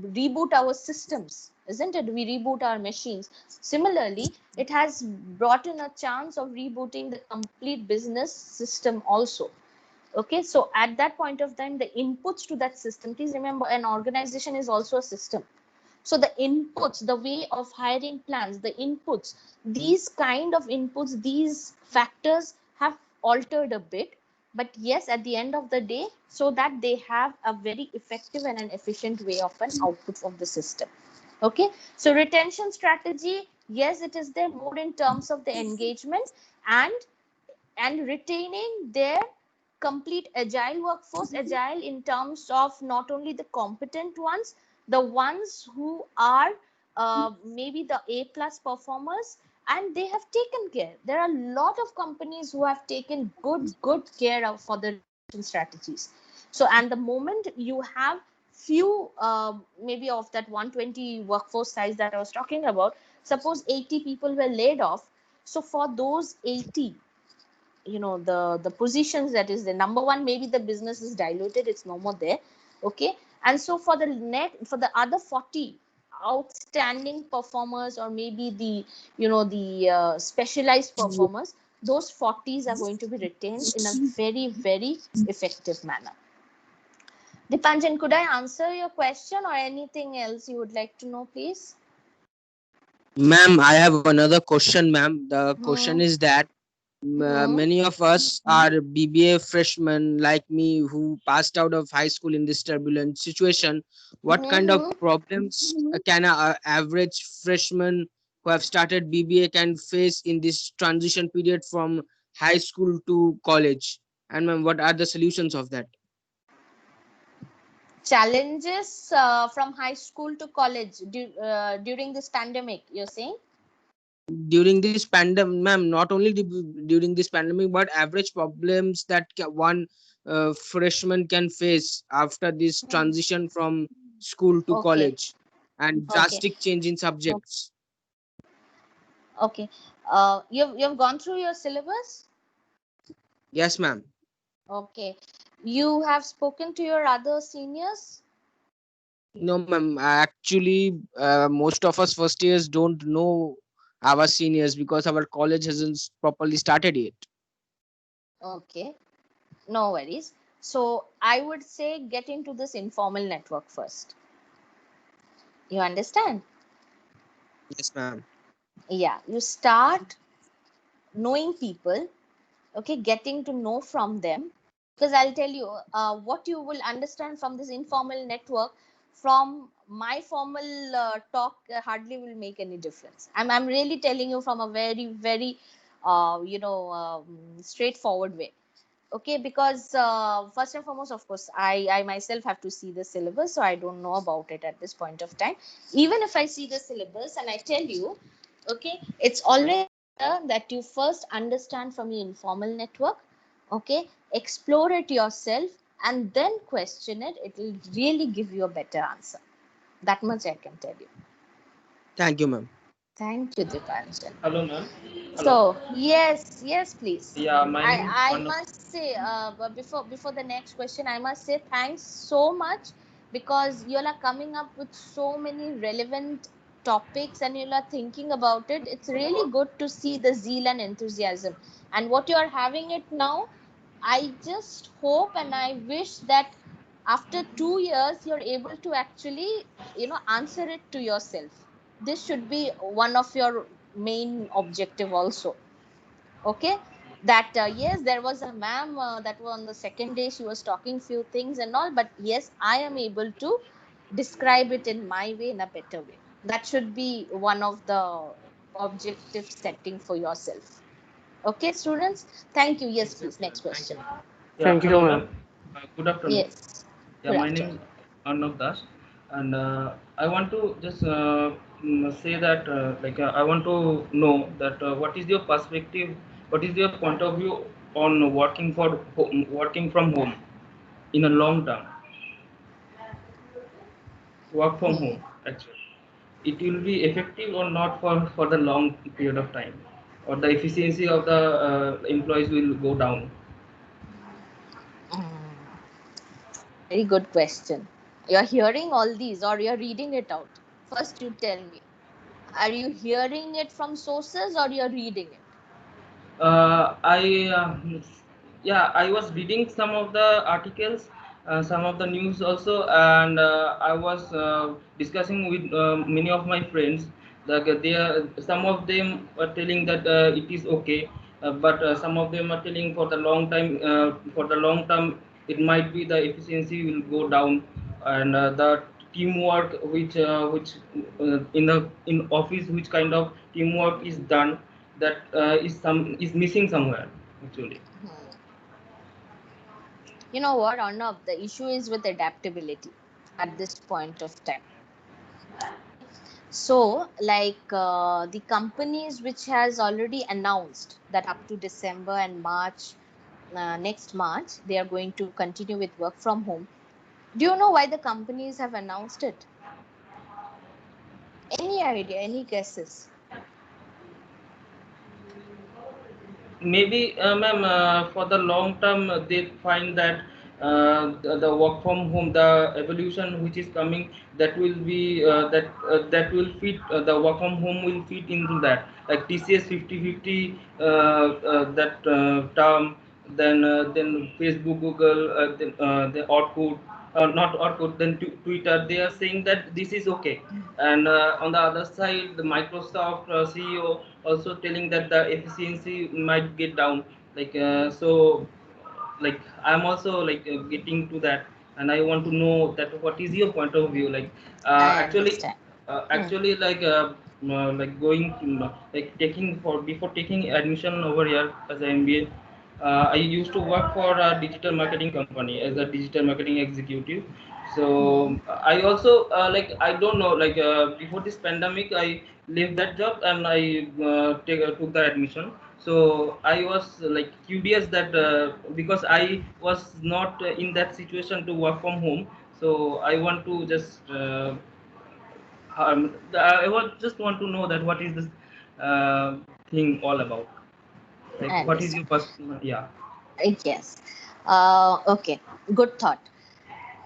reboot our systems, isn't it, we reboot our machines, similarly it has brought in a chance of rebooting the complete business system also. Okay, so at that point of time, the inputs to that system, please remember, an organization is also a system. So the inputs, the way of hiring plans, the inputs, these kind of inputs, these factors have altered a bit. But yes, at the end of the day, so that they have a very effective and an efficient way of an output of the system. Okay, so retention strategy, Yes, it is there more in terms of the engagement and retaining their complete agile workforce, agile in terms of not only the competent ones, the ones who are maybe the A plus performers, and they have taken care. There are a lot of companies who have taken good care of for the retention strategies. So, and the moment you have few maybe of that 120 workforce size that I was talking about, suppose 80 people were laid off. So for those 80, the positions that is the number one, maybe the business is diluted, it's no more there. Okay, and so for the other 40 outstanding performers, or maybe the specialized performers, those 40s are going to be retained in a very effective manner. Dipanjan, could I answer your question, or anything else you would like to know, please? Ma'am, I have another question, ma'am. The question is that many of us are BBA freshmen like me who passed out of high school in this turbulent situation. What kind of problems can a average freshman who have started BBA can face in this transition period from high school to college? And ma'am, what are the solutions of that? Challenges from high school to college during this pandemic, you're saying? During this pandemic, ma'am, not only during this pandemic, but average problems that one freshman can face after this transition from school to Okay. college and Okay. drastic change in subjects. Okay. You've gone through your syllabus? Yes, ma'am. Okay. You have spoken to your other seniors? No, ma'am. Actually, most of us first years don't know our seniors because our college hasn't properly started yet. Okay. No worries. So I would say get into this informal network first. You understand? Yes, ma'am. Yeah. You start knowing people, okay, getting to know from them. Because I'll tell you, what you will understand from this informal network, from my formal talk, hardly will make any difference. I'm really telling you from a very straightforward way. Okay, because first and foremost, of course, I myself have to see the syllabus, so I don't know about it at this point of time. Even if I see the syllabus and I tell you, okay, it's always better that you first understand from your informal network, okay, explore it yourself, and then question it. It will really give you a better answer. That much I can tell you. Thank you, ma'am. Thank you, Dipanjan. Hello, ma'am. So yes, please. Yeah, my name is I Arnav. must say, but before the next question, I must say thanks so much, because you all are coming up with so many relevant topics and you all are thinking about it. It's really good to see the zeal and enthusiasm, and what you are having it now. I just hope and I wish that after 2 years you're able to actually answer it to yourself. This should be one of your main objective also. Okay, that yes, there was a ma'am that was on the second day, she was talking few things and all, but yes, I am able to describe it in my way, in a better way. That should be one of the objective setting for yourself. Okay, students, thank you. Yes, Yes, please, sir. next Thank question. you. Yeah, Thank you, hello, ma'am. ma'am. Good afternoon. Yes, Yeah, good my name afternoon. is Arnav Das, and I want to just say that I want to know that what is your perspective, what is your point of view on working from home in a long term, work from home actually. It will be effective or not for the long period of time, or the efficiency of the employees will go down. Very good question. You're hearing all these or you're reading it out? First, you tell me. Are you hearing it from sources or you're reading it? I yeah, I was reading some of the articles, some of the news also, and I was discussing with many of my friends. Some of them are telling that it is okay, but some of them are telling for the long time, for the long term, it might be the efficiency will go down, and that teamwork, in office, which kind of teamwork is done, that is missing somewhere actually. You know what, Arnav, the issue is with adaptability at this point of time. Okay, so like the companies which has already announced that up to December and March, next March, they are going to continue with work from home. Do you know why the companies have announced it? Any idea? Any guesses? Maybe, ma'am, for the long term, they find that the work from home, the evolution which is coming, that will be that will fit, the work from home will fit into that, like TCS 50/50, that term. Then Facebook, Google, then the Orkut, not Orkut, then Twitter. They are saying that this is okay, and on the other side, the Microsoft CEO also telling that the efficiency might get down. Like I'm also like getting to that, and I want to know that what is your point of view, like I actually understand. actually like going like taking for before taking admission over here as an MBA. I used to work for a digital marketing company as a digital marketing executive. So I also I don't know, before this pandemic I left that job and I took the admission. So I was like curious that because I was not in that situation to work from home, so I want to just just want to know that what is this thing all about, like I what is understand. your first, yeah. Yes. Okay. Good thought.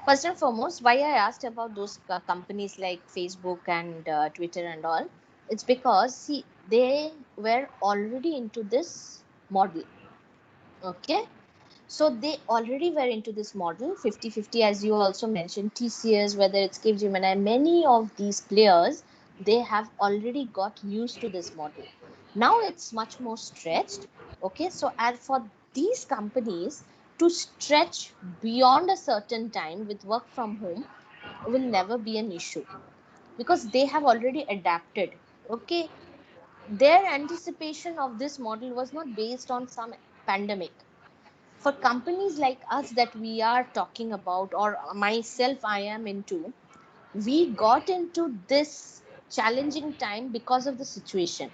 First and foremost, why I asked about those companies like Facebook and Twitter and all, it's because see, they were already into this model. Okay. So they already were into this model 50/50, as you also mentioned. TCS, whether it's Capgemini, many of these players, they have already got used to this model. Now it's much more stretched. Okay, so as for these companies to stretch beyond a certain time with work from home will never be an issue because they have already adapted. Okay, their anticipation of this model was not based on some pandemic. For companies like us that we are talking about, or myself I am into, we got into this challenging time because of the situation.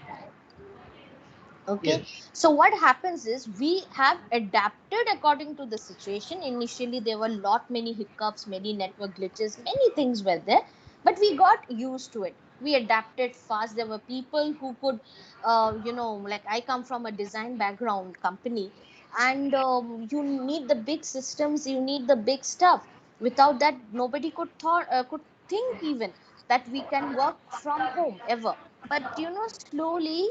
Okay, Yes. so what happens is we have adapted according to the situation. Initially there were lot many hiccups, many network glitches, many things were there, but we got used to it. We adapted fast. There were people who could like I come from a design background company, and you need the big systems, you need the big stuff. Without that nobody could think even that we can work from home ever. But slowly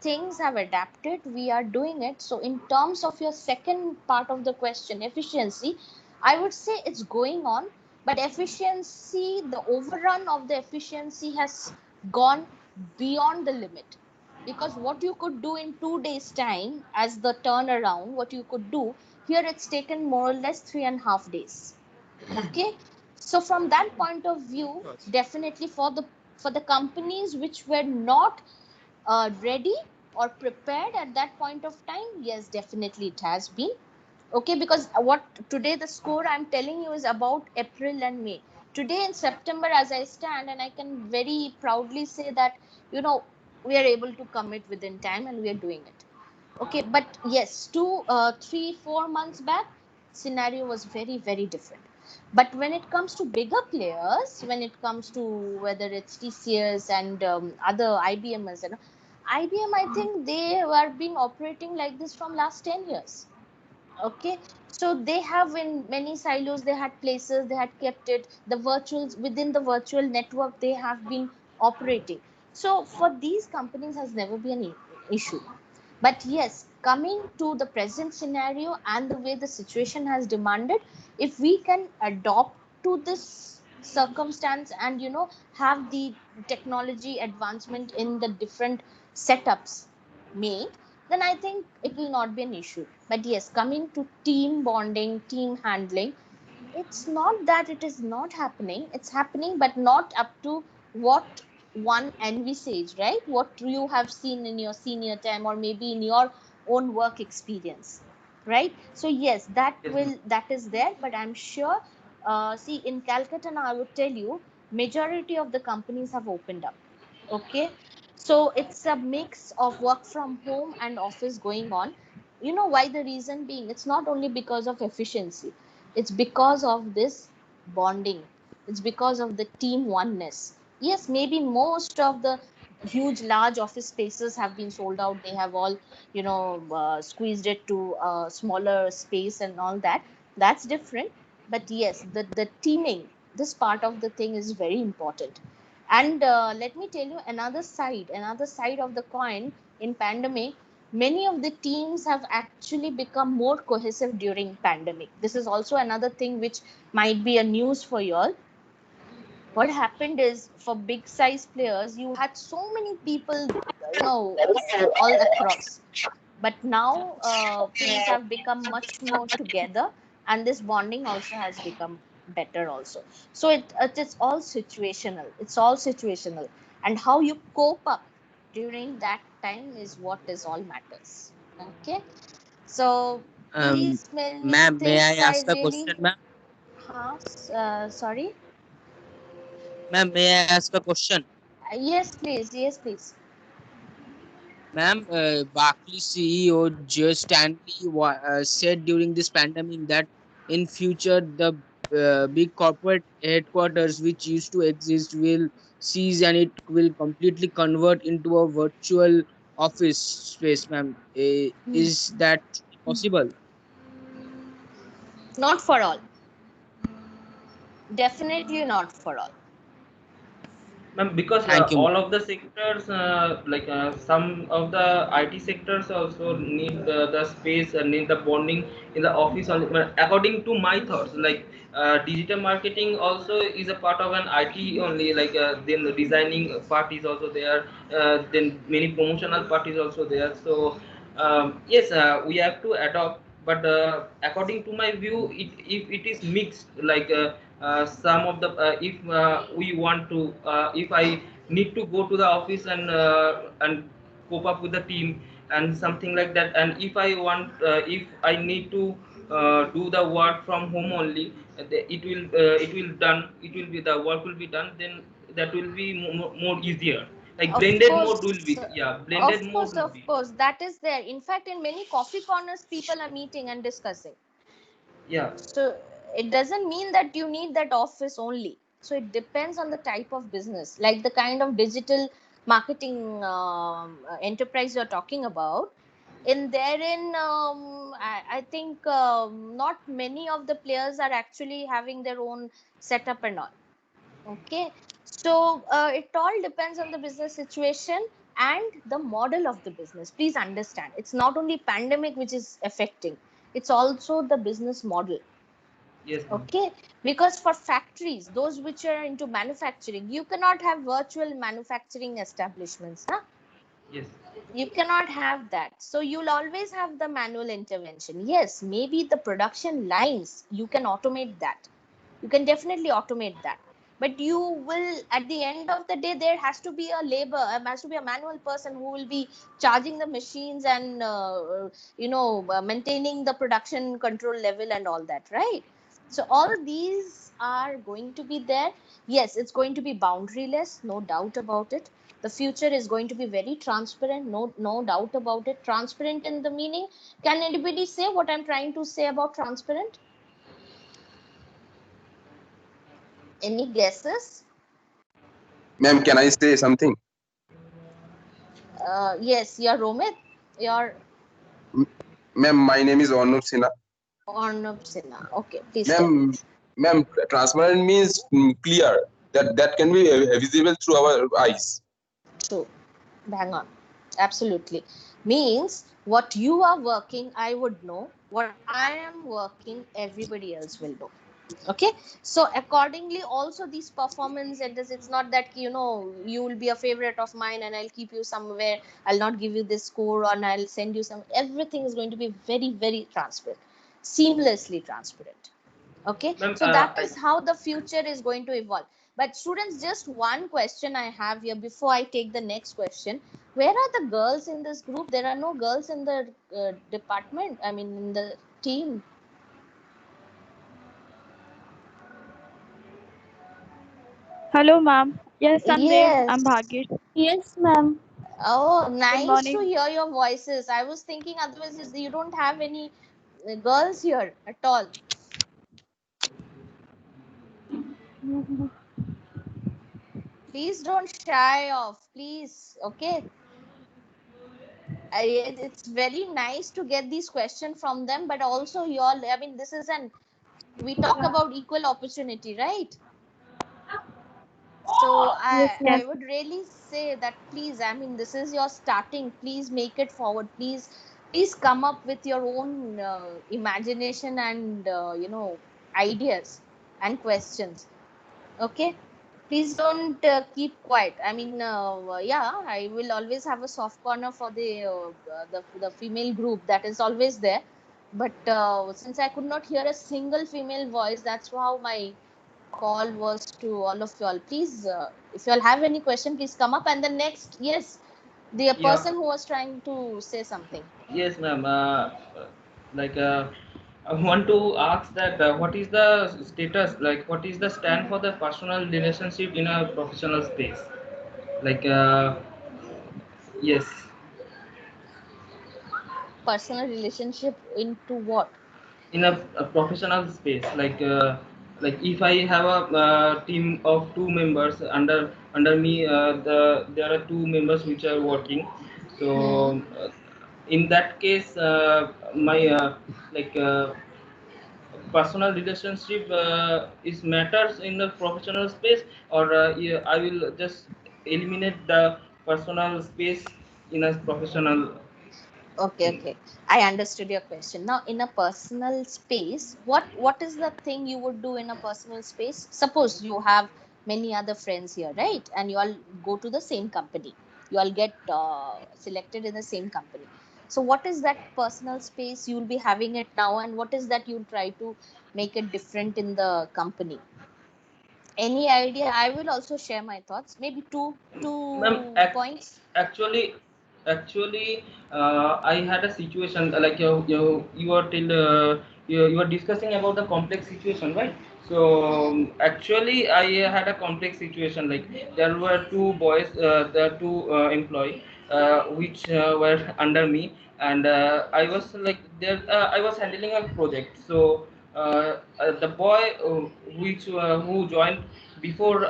things have adapted, we are doing it. So in terms of your second part of the question, efficiency, I would say it's going on. But efficiency, the overrun of the efficiency has gone beyond the limit, because what you could do in 2 days time as the turnaround, what you could do here, it's taken more or less 3.5 days. Okay, so from that point of view, definitely for the companies which were not ready or prepared at that point of time, yes, definitely it has been. Okay, because what today the score I'm telling you is about April and May. Today in September, as I stand, and I can very proudly say that we are able to commit within time and we are doing it. Okay, but yes, 3-4 months back, scenario was very, very different. But when it comes to bigger players, when it comes to whether it's TCS and other IBMs, and IBM, I think they were been operating like this from last 10 years. Okay, so they have in many silos, they had places, they had kept it, the virtuals within the virtual network, they have been operating. So for these companies has never been an issue. But yes, coming to the present scenario and the way the situation has demanded, if we can adopt to this circumstance and have the technology advancement in the different setups made, then I think it will not be an issue. But yes, coming to team bonding, team handling, It's not that it is not happening. It's happening, but not up to what one envisaged, right? What you have seen in your senior time or maybe in your own work experience, right? So yes, Yes, ma'am. that is there, but I'm sure. See, in Calcutta now, I would tell you, majority of the companies have opened up. Okay, so it's a mix of work from home and office going on. You know why? The reason being, it's not only because of efficiency, it's because of this bonding, it's because of the team oneness. Yes, maybe most of the huge large office spaces have been sold out, they have all, squeezed it to a smaller space and all that. That's different. But yes, the teaming, this part of the thing is very important. And let me tell you another side of the coin. In pandemic, many of the teams have actually become more cohesive during pandemic. This is also another thing which might be a news for you all. What happened is, for big size players, you had so many people, all across. But now things have become much more together, and this bonding also has become better also. So it's all situational, and how you cope up during that time is what is all matters. Okay, so Um, these many ma'am, may I things I ask a really. question, ma'am? Sorry. Ma'am, may I ask a question? Yes, please. Yes, please. Ma'am, Barclays CEO Joe Stanley said during this pandemic that in future the big corporate headquarters which used to exist will cease and it will completely convert into a virtual office space, ma'am. Is that possible? Not for all. Definitely not for all. Ma'am, because Thank you, ma'am. all of the sectors, some of the IT sectors also need the space and need the bonding in the office. Only. According to my thoughts, like digital marketing also is a part of an IT only. Like then the designing part is also there. Then many promotional part is also there. So yes, we have to adopt. But according to my view, if it is mixed, like some of the if we want to if I need to go to the office and cope up with the team and something like that, and if I want if I need to do the work from home only, it will be the work will be done, then that will be more easier, like Of blended mode will course, be, yeah, blended mode will of be, course, that is there. In fact, in many coffee corners, people are meeting and discussing. yeah. So it doesn't mean that you need that office only. So it depends on the type of business, like the kind of digital marketing enterprise you're talking about. In therein, I think not many of the players are actually having their own setup and all. Okay, so it all depends on the business situation and the model of the business. Please understand, it's not only pandemic which is affecting, it's also the business model. Yes, ma'am. Okay, because for factories, those which are into manufacturing, you cannot have virtual manufacturing establishments, huh? Yes. You cannot have that, so you'll always have the manual intervention. Yes, maybe the production lines, you can automate that, you can definitely automate that, but you will, at the end of the day, there has to be a labor, has to be a manual person who will be charging the machines and maintaining the production control level and all that, right? So all these are going to be there. Yes, it's going to be boundaryless, no doubt about it. The future is going to be very transparent, no doubt about it. Transparent in the meaning, can anybody say what I'm trying to say about transparent? Any guesses? Ma'am, can I say something? Yes, you're Romit. You're Ma'am, my name is Arnab Sinha. Arnab Sinha. Okay, please tell me. Ma'am, transparent means clear, that can be visible through our eyes. True. Bang on. Absolutely. Means what you are working, I would know. What I am working, everybody else will know. Okay, so accordingly also these performance centers, it's not that you will be a favorite of mine and I'll keep you somewhere, I'll not give you this score, and I'll send you some. Everything is going to be very, very transparent, seamlessly transparent. Okay, Ma'am, so that is how the future is going to evolve. But students, just one question I have here before I take the next question. Where are the girls in this group? There are no girls in the department, I mean in the team. Hello, ma'am. Yes, I'm there. I'm Yes. Bhagesh. Yes, ma'am. Oh, Good nice to morning. hear your voices. I was thinking otherwise you don't have any girls here at all. Please don't shy off, please. Okay. It's very nice to get these questions from them, but also you all, I mean, this is we talk about equal opportunity, right? So Yes, I ma'am. would really say that please, I mean, this is your starting. Please make it forward. Please come up with your own imagination and ideas and questions. Okay, please don't keep quiet. I mean, yeah, I will always have a soft corner for the female group, that is always there. But since I could not hear a single female voice, that's how my call was to all of you all. Please, if you all have any question, please come up. And the next, yes, the yeah, person who was trying to say something. yes, ma'am. Like, I want to ask that what is the status, like, what is the stand for the personal relationship in a professional space? Like, yes, Personal relationship into what? in a professional space, like if I have a team of two members under me, there are two members which are working. Hmm. So in that case, my like personal relationship is matters in the professional space, or yeah, I will just eliminate the personal space in a professional Okay, thing. okay. I understood your question. Now, in a personal space, what is the thing you would do in a personal space? Suppose you have many other friends here, right? And you all go to the same company. You all get selected in the same company. So, what is that personal space you'll be having it now, and what is that you'll try to make it different in the company? Any idea? I will also share my thoughts. Maybe Ma'am, two points. actually, actually, I had a situation like you were till you were discussing about the complex situation, right? So actually, I had a complex situation. Like there were two boys, the two employee, which were under me, and I was like there. I was handling a project. So the boy which who joined before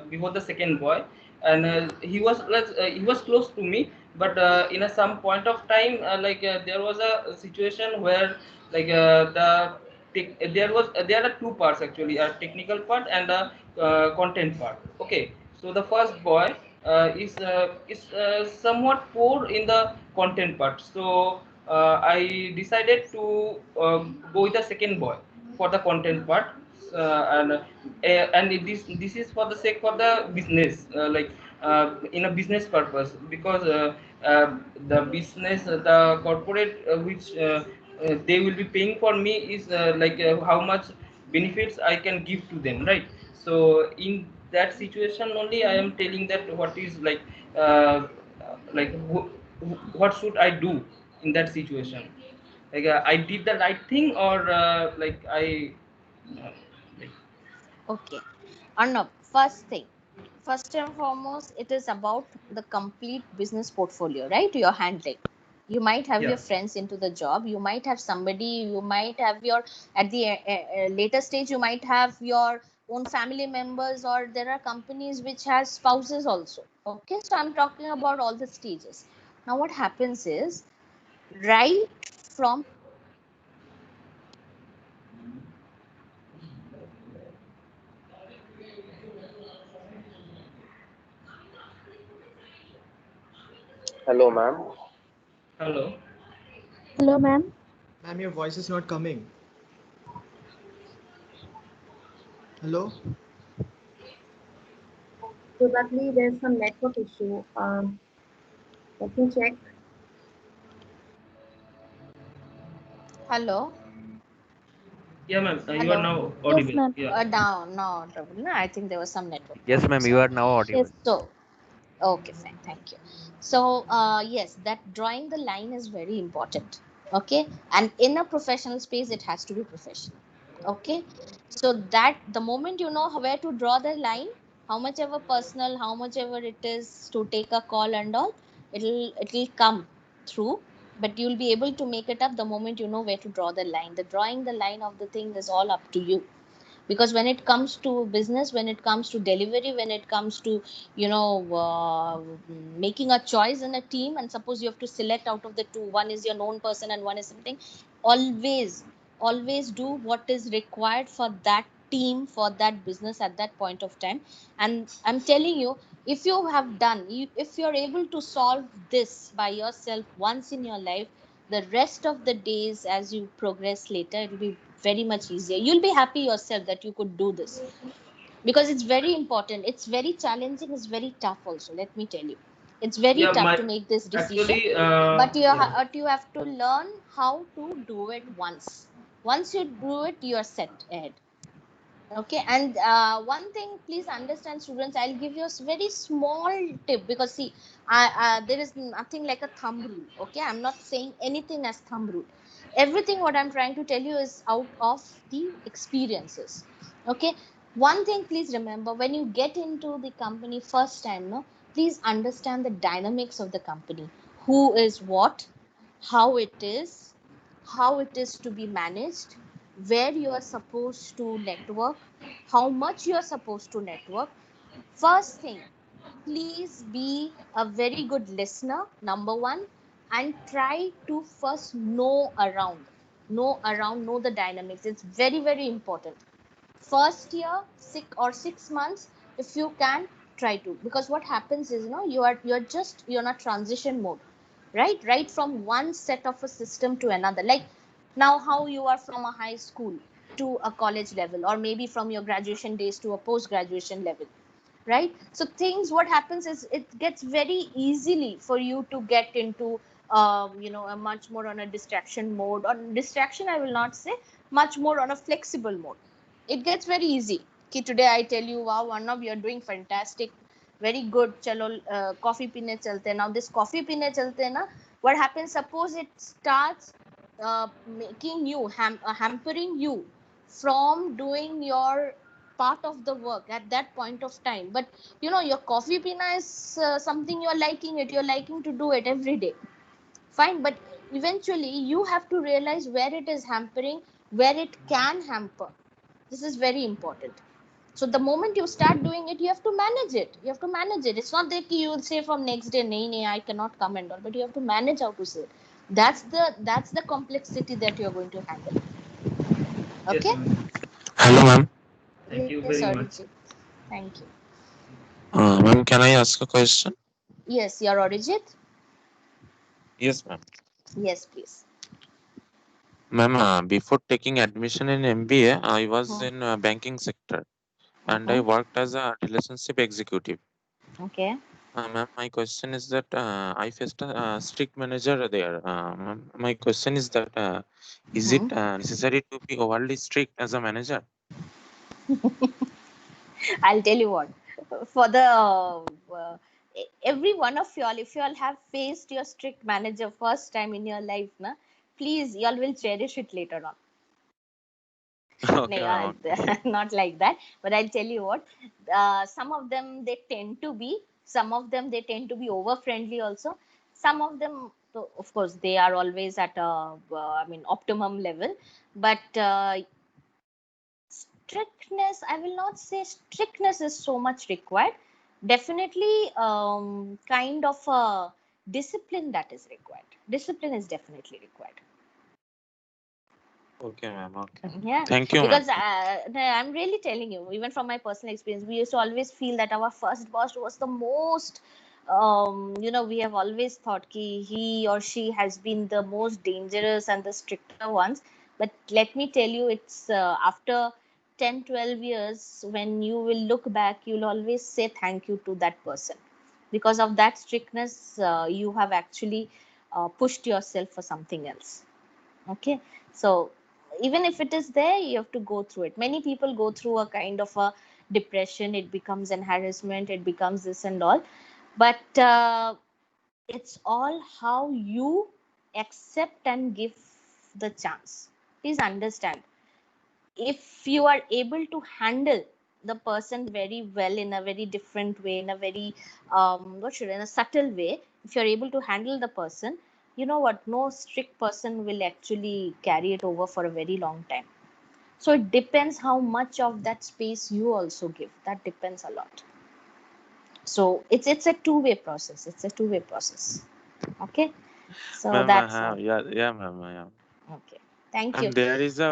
before the second boy, and he was close to me, but in a some point of time, there was a situation where like there are two parts actually, a technical part and a content part. Okay, so the first boy is somewhat poor in the content part, so I decided to go with the second boy for the content part. And this is for the sake for the business, in a business purpose, because the business, the corporate which they will be paying for me is how much benefits I can give to them, right? So in that situation only I am telling that what is uh, like what should I do in that situation, I did the right thing, or uh, like, Okay. Arnab, first thing, first and foremost, it is about the complete business portfolio, right? You're handling. You might have yeah. your friends into the job. You might have somebody. You might have your at the later stage. You might have your own family members, or there are companies which has spouses also. Okay, so I'm talking about all the stages. Now, what happens is right from Hello, ma'am. Hello. Hello, ma'am. Ma'am, your voice is not coming. Hello? Probably there's some network issue. Let me check. hello. Yeah, ma'am. You are Hello. now Yes, audible. ma'am. Yeah. Down, no, no, I think there was some network Yes, problem. ma'am, you So, are now audible. yes, so okay, fine, thank you. So, yes, that drawing the line is very important. Okay, and in a professional space, it has to be professional. Okay, so that the moment you know where to draw the line, how much ever personal, how much ever it is to take a call and all, it'll come through. But you'll be able to make it up the moment you know where to draw the line. The drawing the line of the thing is all up to you, because when it comes to business, when it comes to delivery, when it comes to making a choice in a team, and suppose you have to select out of the two, one is your known person and one is something, always do what is required for that team, for that business at that point of time. And I'm telling you, if you have done if you're able to solve this by yourself once in your life, the rest of the days as you progress later, it will be very much easier. You'll be happy yourself that you could do this, because it's very important, it's very challenging, it's very tough also, let me tell you. It's very Yeah, tough my to make this decision, actually, but yeah. you have to learn how to do it once you do it, you are set ahead. Okay, and one thing, please understand, students, I'll give you a very small tip, because see, there is nothing like a thumb rule. Okay, I'm not saying anything as thumb rule. Everything what I'm trying to tell you is out of the experiences. Okay, one thing, please remember, when you get into the company first time, no, please understand the dynamics of the company. Who is what, how it is, how it is to be managed, where you are supposed to network, how much you are supposed to network. First thing, please be a very good listener, number one, and try to first know the dynamics. It's very, very important. First year, 6 months, if you can, try to, because what happens is, you're not transition mode, right from one set of a system to another, like now how you are from a high school to a college level, or maybe from your graduation days to a post graduation level, right? So things, what happens is, it gets very easily for you to get into a much more on a distraction mode, or distraction I will not say, much more on a flexible mode. It gets very easy. Okay, today I tell you, wow, Arnab, you're doing fantastic, very good, chalo, coffee peene chalte hain. Now this coffee peene chalte hain na, what happens, suppose it starts making you hampering you from doing your part of the work at that point of time. But your coffee pina is something you're liking it, you're liking to do it every day, fine. But eventually you have to realize where it is hampering, where it can hamper. This is very important. So the moment you start doing it, you have to manage it. It's not that you will say from next day, nay, I cannot come and all, but you have to manage how to say it. That's the complexity that you're going to handle. Yes, Okay. ma'am. Hello, ma'am. Thank you Yes, very much. Arijit. Thank you. Ma'am, can I ask a question? Yes, your Arijit. Yes, ma'am. Yes, please. Ma'am, before taking admission in MBA, I was in banking sector and I worked as a relationship executive. Okay. Ma'am, my question is that I faced a strict manager there. Ma'am, my question is that is it necessary to be overly strict as a manager? I'll tell you what. For the every one of y'all, if y'all have faced your strict manager first time in your life, na, please, y'all will cherish it later on. Okay, ma'am. Okay. Not like that, but I'll tell you what. Some of them they tend to be. Some of them they tend to be over friendly also. Some of them, so of course, they are always at a, optimum level. But strictness, I will not say strictness is so much required. Definitely, kind of a discipline that is required. Discipline is definitely required. Okay, ma'am. Okay. Yeah, Thank you, ma'am. because I'm really telling you, even from my personal experience, we used to always feel that our first boss was the most, we have always thought he or she has been the most dangerous and the stricter ones. But let me tell you, it's after 10, 12 years, when you will look back, you'll always say thank you to that person. Because of that strictness, you have actually pushed yourself for something else. Okay, so even if it is there, you have to go through it. Many people go through a kind of a depression, it becomes an harassment, it becomes this and all, but it's all how you accept and give the chance. Please understand, if you are able to handle the person very well in a very different way, in a very in a subtle way, if you're able to handle the person, you know what, no strict person will actually carry it over for a very long time. So it depends how much of that space you also give. That depends a lot. So it's a two-way process. It's a two-way process. Okay. So Ma'am, that's all. yeah, ma'am, yeah. Okay. Thank you. And there is a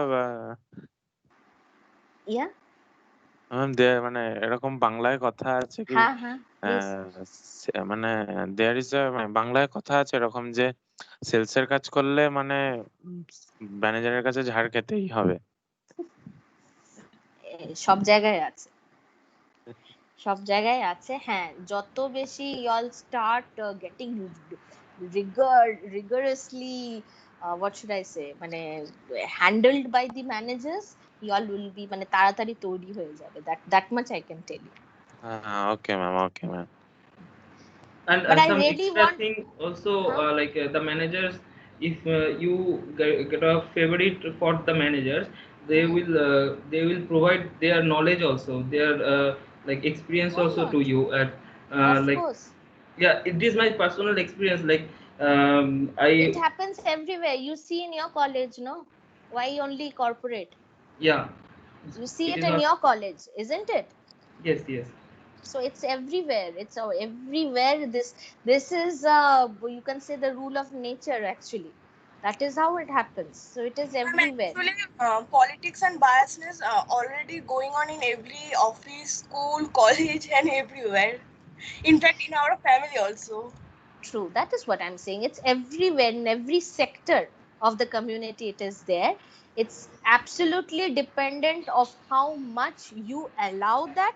Yeah. Ma'am there মানে এরকম বাংলায় কথা আছে কি হ্যাঁ হ্যাঁ please. মানে there is a মানে বাংলায় কথা আছে এরকম যে সেলস এর কাজ করলে মানে ম্যানেজারের কাছে ঝাড় খেতেই হবে। সব জায়গায় আছে, সব জায়গায় আছে। হ্যাঁ, যত বেশি y'all start getting rigorously what should I say, মানে handled by the managers, y'all will be মানে তাড়াতাড়ি তৈরি হয়ে যাবে, that much I can tell you. Okay ma'am, okay ma'am. And But I some really extra want thing also, like the managers, if you get a favorite for the managers, they will provide their knowledge also, their like experience Why also not? to you at Of like course. yeah, it is my personal experience, like It happens everywhere. You see in your college, no? Why only corporate? yeah, You see it it is in not, your college, isn't it? yes. So it's everywhere. It's everywhere. This is you can say the rule of nature actually. That is how it happens. So it is everywhere. Actually, politics and biasness are already going on in every office, school, college, and everywhere. In fact, in our family also. True. That is what I'm saying. It's everywhere, in every sector of the community it is there. It's absolutely dependent of how much you allow that,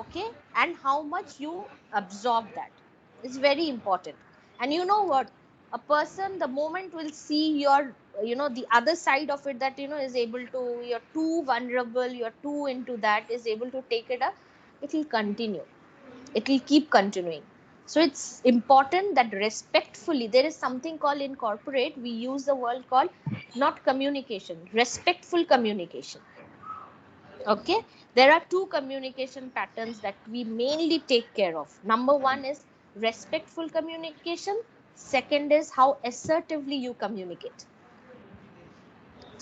okay, and how much you absorb that. It's very important. And you know what, a person the moment will see your the other side of it, that is able to, you're too vulnerable, you're too into that, is able to take it up, it will continue, it will keep continuing. So it's important that respectfully, there is something called in corporate, we use the word called not communication, respectful communication. Okay, there are two communication patterns that we mainly take care of. Number one is respectful communication, second is how assertively you communicate.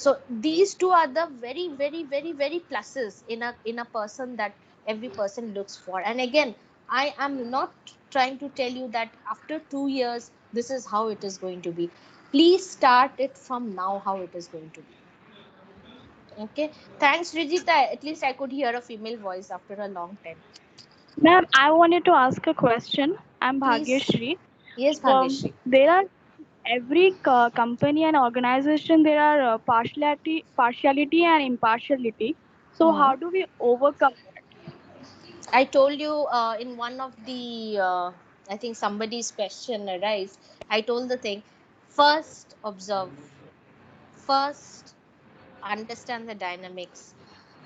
So these two are the very very very very pluses in a person that every person looks for. And again, I am not trying to tell you that after 2 years this is how it is going to be. Please start it from now, how it is going to be. Okay, thanks Rijita. At least I could hear a female voice after a long time. Ma'am, I wanted to ask a question. I'm Please. Bhagyashri. Yes, Bhagyashri. There are every company and organization, there are partiality and impartiality. So how do we overcome that? I told you in one of the I think somebody's question arise, I told the thing, first observe, first understand the dynamics,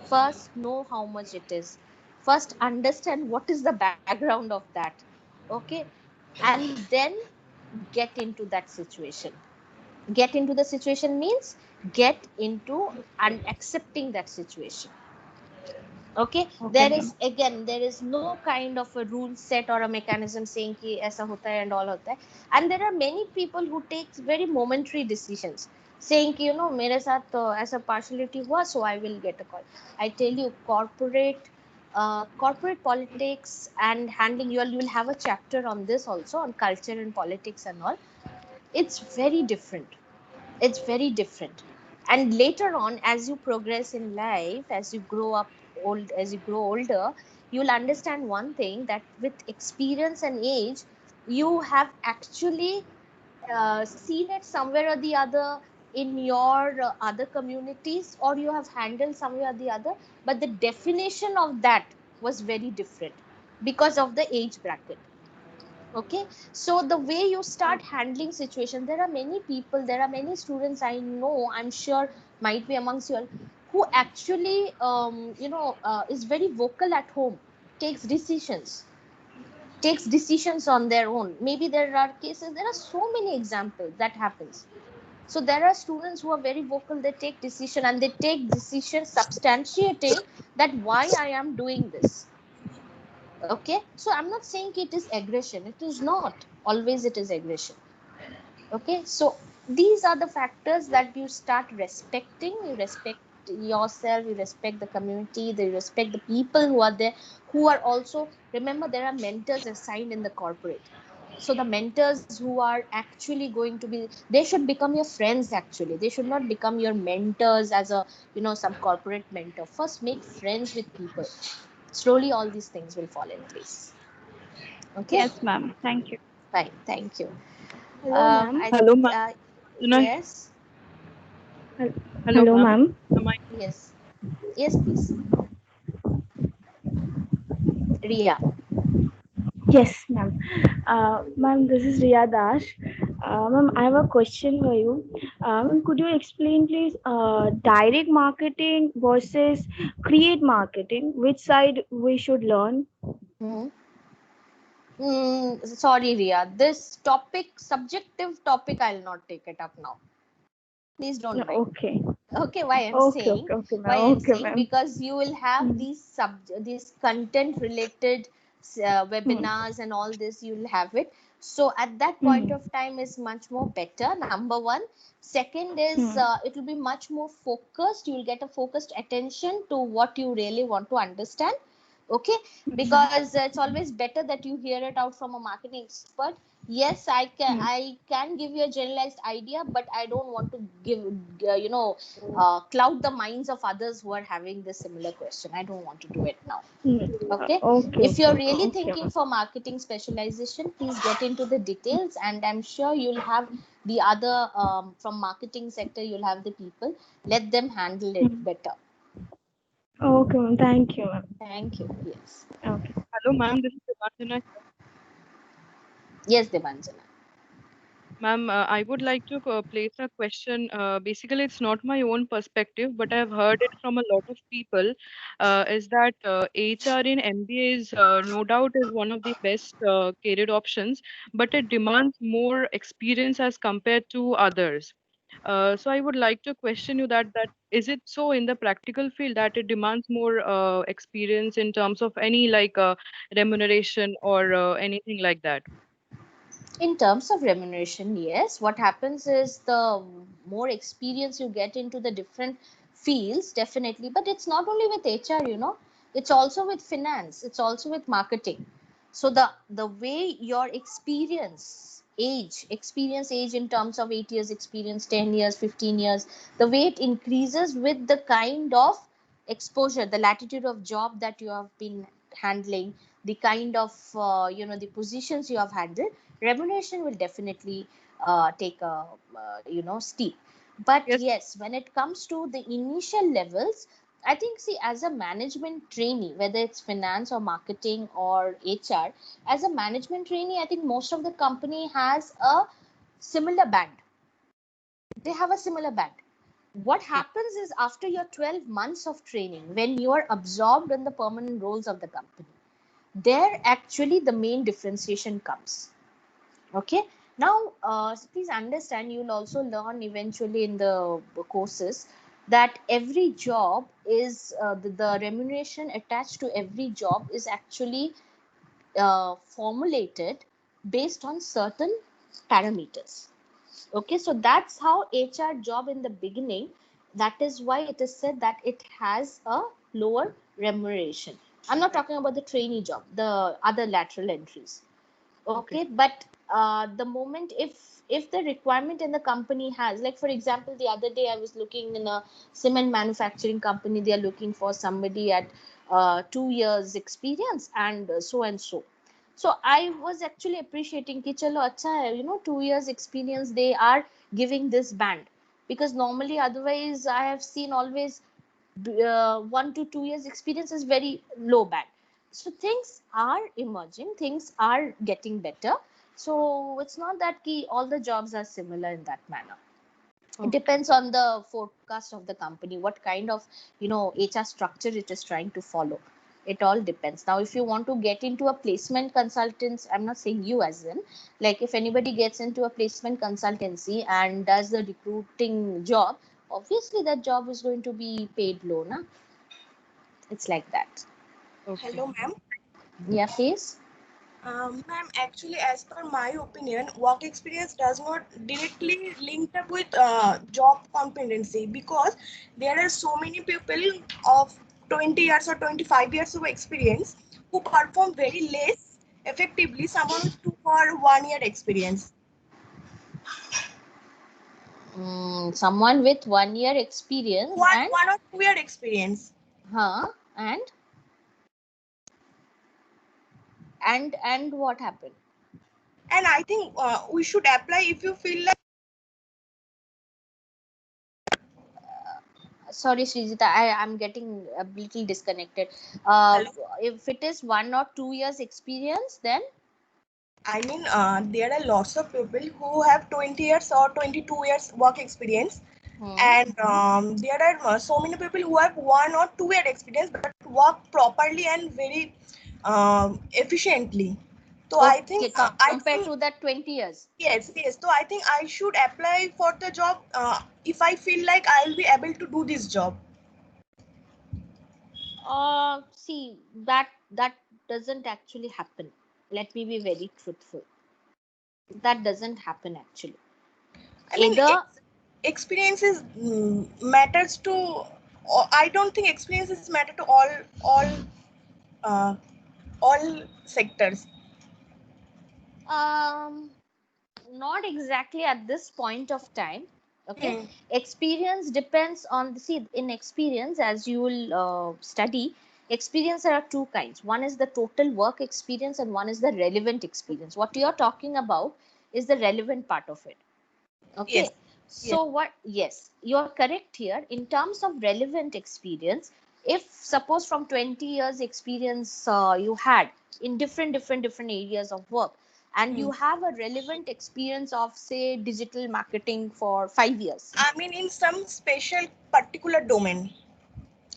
first know how much it is, first understand what is the background of that, okay, and then get into that situation. Get into the situation means get into and accepting that situation. Okay, there is no kind of a rule set or a mechanism saying ki aisa hota hai and all hota hai. And there are many people who take very momentary decisions saying ki mere sath to aisa partiality hua, so I will get a call. I tell you, corporate politics and handling, you will have a chapter on this also, on culture and politics and all. It's very different. It's very different. And later on, as you progress in life, as you grow older, you'll understand one thing, that with experience and age, you have actually seen it somewhere or the other in your other communities, or you have handled somewhere or the other, but the definition of that was very different because of the age bracket. Okay, so the way you start handling situation, there are many people, there are many students, I know, I'm sure might be amongst you all, who actually is very vocal at home, takes decisions on their own. Maybe there are cases, there are so many examples that happens. So there are students who are very vocal, they take decision, and they take decision substantiating that why I am doing this. Okay, so I'm not saying it is aggression, it is not always, it is aggression. Okay, so these are the factors that you start respecting. You respect yourself, you respect the community, you respect the people who are there, who are also, remember, there are mentors assigned in the corporate. So the mentors who are actually going to be, they should become your friends. Actually, they should not become your mentors as a, some corporate mentor. First make friends with people, slowly all these things will fall in place. Okay. Yes, ma'am. Thank you. Fine, thank you. Hello, ma'am. Hello, ma'am. Yes. Hello, ma'am. Yes. Yes, please. Ria. Yes, ma'am. Ma'am, this is Riya Dash. Ma'am, I have a question for you. Ma'am, could you explain, please, direct marketing versus create marketing? Which side we should learn? Sorry, Ria. This topic, subjective topic, I'll not take it up now. Please don't mind. Okay. Okay, why I'm Okay, saying, ma'am. because you will have these content related webinars and all this, you'll have it. So at that point of time is much more better, number one. Second is it will be much more focused. You will get a focused attention to what you really want to understand. Okay, because it's always better that you hear it out from a marketing expert. Yes, I can give you a generalized idea, but I don't want to give cloud the minds of others who are having this similar question. I don't want to do it now. Okay, if you're really thinking for marketing specialization, please get into the details, and I'm sure you'll have the other from marketing sector, you'll have the people, let them handle it better. Okay, ma'am. Thank you, ma'am. Thank you. Yes. Okay. Hello, ma'am. This is Devanjana. Yes, Devanjana. Ma'am, I would like to place a question. Basically, it's not my own perspective, but I've heard it from a lot of people. Is that HR in MBA is no doubt is one of the best career options, but it demands more experience as compared to others. So I would like to question you that is it so in the practical field that it demands more experience in terms of any like remuneration or anything like that? In terms of remuneration, yes. What happens is the more experience you get into the different fields, definitely. But it's not only with HR, it's also with finance, it's also with marketing. So the way your experience age in terms of 8 years experience, 10 years, 15 years, the way it increases with the kind of exposure, the latitude of job that you have been handling, the kind of the positions you have handled, remuneration will definitely take a steep. But yes, when it comes to the initial levels, I think, see, as a management trainee, whether it's finance or marketing or HR, as a management trainee, I think most of the company has a similar band. They have a similar band. What happens is, after your 12 months of training, when you are absorbed in the permanent roles of the company, there actually the main differentiation comes. Okay, now please understand, you'll also learn eventually in the courses that every job is the remuneration attached to every job is actually formulated based on certain parameters. Okay, so that's how HR job in the beginning, that is why it is said that it has a lower remuneration. I'm not talking about the trainee job, the other lateral entries. Okay, but the moment, if the requirement in the company has, like, for example, the other day I was looking in a cement manufacturing company, they are looking for somebody at 2 years experience and so I was actually appreciating ki chalo acha hai, 2 years experience they are giving this band, because normally otherwise I have seen always 1 to 2 years experience is very low band. So things are emerging, things are getting better. So it's not that all the jobs are similar in that manner. It depends on the forecast of the company, what kind of HR structure it is trying to follow. It all depends. Now if you want to get into a placement consultants, I'm not saying you as in, like if anybody gets into a placement consultancy and does the recruiting job, obviously that job is going to be paid low, na? It's like that. Hello, ma'am. Yeah, please. Ma'am, actually, as per my opinion, work experience does not directly linked up with job competency, because there are so many people of 20 years or 25 years of experience who perform very less effectively someone with 2 or 1 year experience. Someone with 1 year experience and 1 or 2 year experience. And what happened? And I think we should apply if you feel like. Sorry, Srijita, I'm getting a little disconnected. If it is 1 or 2 years experience, then? I mean, there are lots of people who have 20 years or 22 years work experience. And there are so many people who have 1 or 2 year experience but work properly and very efficiently. So I think compared to that 20 years. Yes. So I think I should apply for the job if I feel like I'll be able to do this job. See, that doesn't actually happen. Let me be very truthful. That doesn't happen actually. I mean, experiences matters to. I don't think experiences matter to all sectors. Not exactly at this point of time. Okay. Experience depends on in experience, as you will study, experience there are 2 kinds. One is the total work experience and one is the relevant experience. What you are talking about is the relevant part of it. Okay. Yes. So yes, you are correct here. In terms of relevant experience, if suppose from 20 years experience you had in different areas of work, and you have a relevant experience of say digital marketing for 5 years. I mean, in some special particular domain.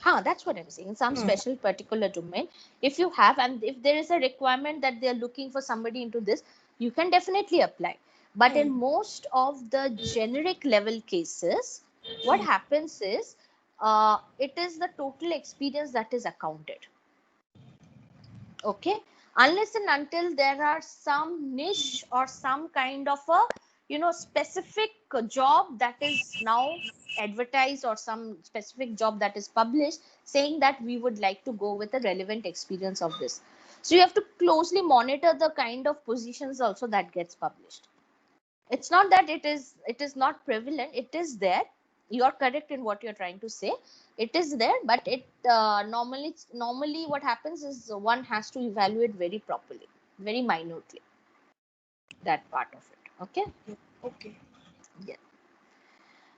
That's what I'm saying. Some special particular domain. If you have, and if there is a requirement that they are looking for somebody into this, you can definitely apply. But in most of the generic level cases, what happens is it is the total experience that is accounted. Okay. Unless and until there are some niche or some kind of a specific job that is now advertised, or some specific job that is published saying that we would like to go with a relevant experience of this. So you have to closely monitor the kind of positions also that gets published. It's not that it is not prevalent. It is there. You are correct in what you're trying to say. It is there, but it normally what happens is one has to evaluate very properly, very minutely, that part of it. Okay. Yeah,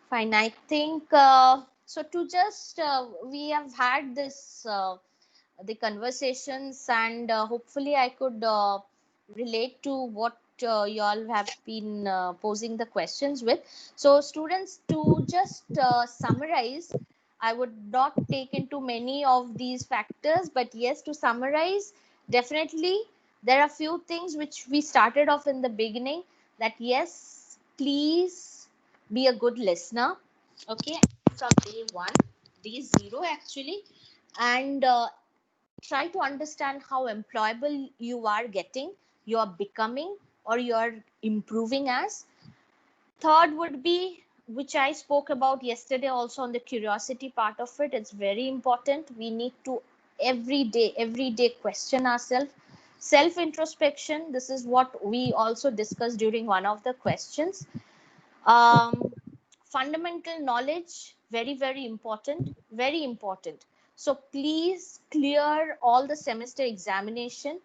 fine. I think so. To just we have had this the conversations, and hopefully I could relate to what you all have been posing the questions with. So students, to just summarize, I would not take into many of these factors, but yes, to summarize, definitely there are few things which we started off in the beginning, that yes, please be a good listener. Okay, from day 1, day 0 actually, and try to understand how employable you are getting, you are becoming, or you are improving as. Third would be, which I spoke about yesterday also, on the curiosity part of it. It's very important. We need to every day question ourselves. Self introspection, this is what we also discussed during one of the questions. Fundamental knowledge, very important, very important. So please clear all the semester examination.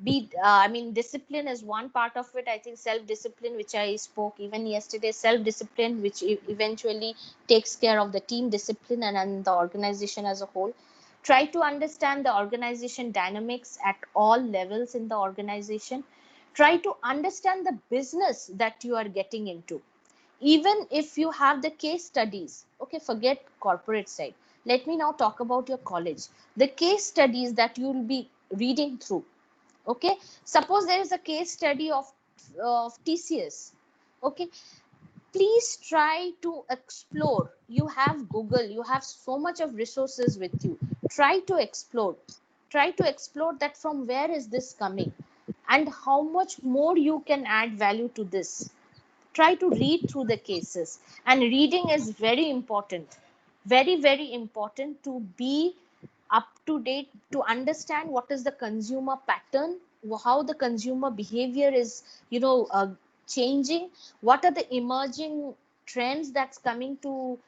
Discipline is one part of it. I think self-discipline, which I spoke even yesterday, self-discipline, which eventually takes care of the team discipline and the organization as a whole. Try to understand the organization dynamics at all levels in the organization. Try to understand the business that you are getting into. even if you have the case studies, okay, forget corporate side, let me now talk about your college, the case studies that you will be reading through. Okay, suppose there is a case study of TCS. Okay, please try to explore. You have Google, you have so much of resources with you. Try to explore. Try to explore that from where is this coming and how much more you can add value to this. Try to read through the cases, and reading is very important, very very important to be up to date, to understand what is the consumer pattern, how the consumer behavior is, changing, what are the emerging trends that's coming to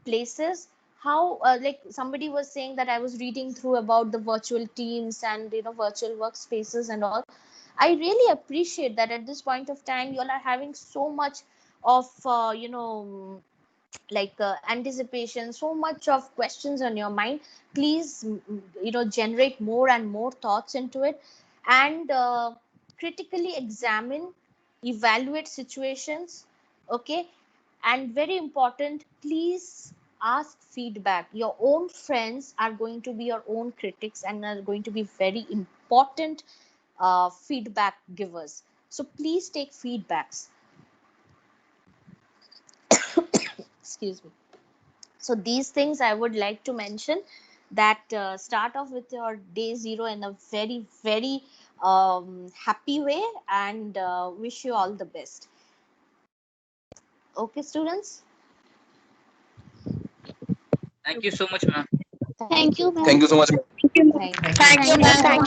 places, how like somebody was saying that I was reading through about the virtual teams and virtual workspaces and all. I really appreciate that at this point of time you all are having so much of anticipation, so much of questions on your mind. Please generate more and more thoughts into it, and critically examine, evaluate situations. Okay, and very important, please ask feedback. Your own friends are going to be your own critics and are going to be very important feedback givers. So please take feedbacks. Excuse me. So these things I would like to mention, that start off with your day zero in a very very happy way, and wish you all the best. Okay, students. Thank you so much, ma'am. Thank you, ma'am. Thank you so much. Thank you, ma'am. Thank you. Thank you,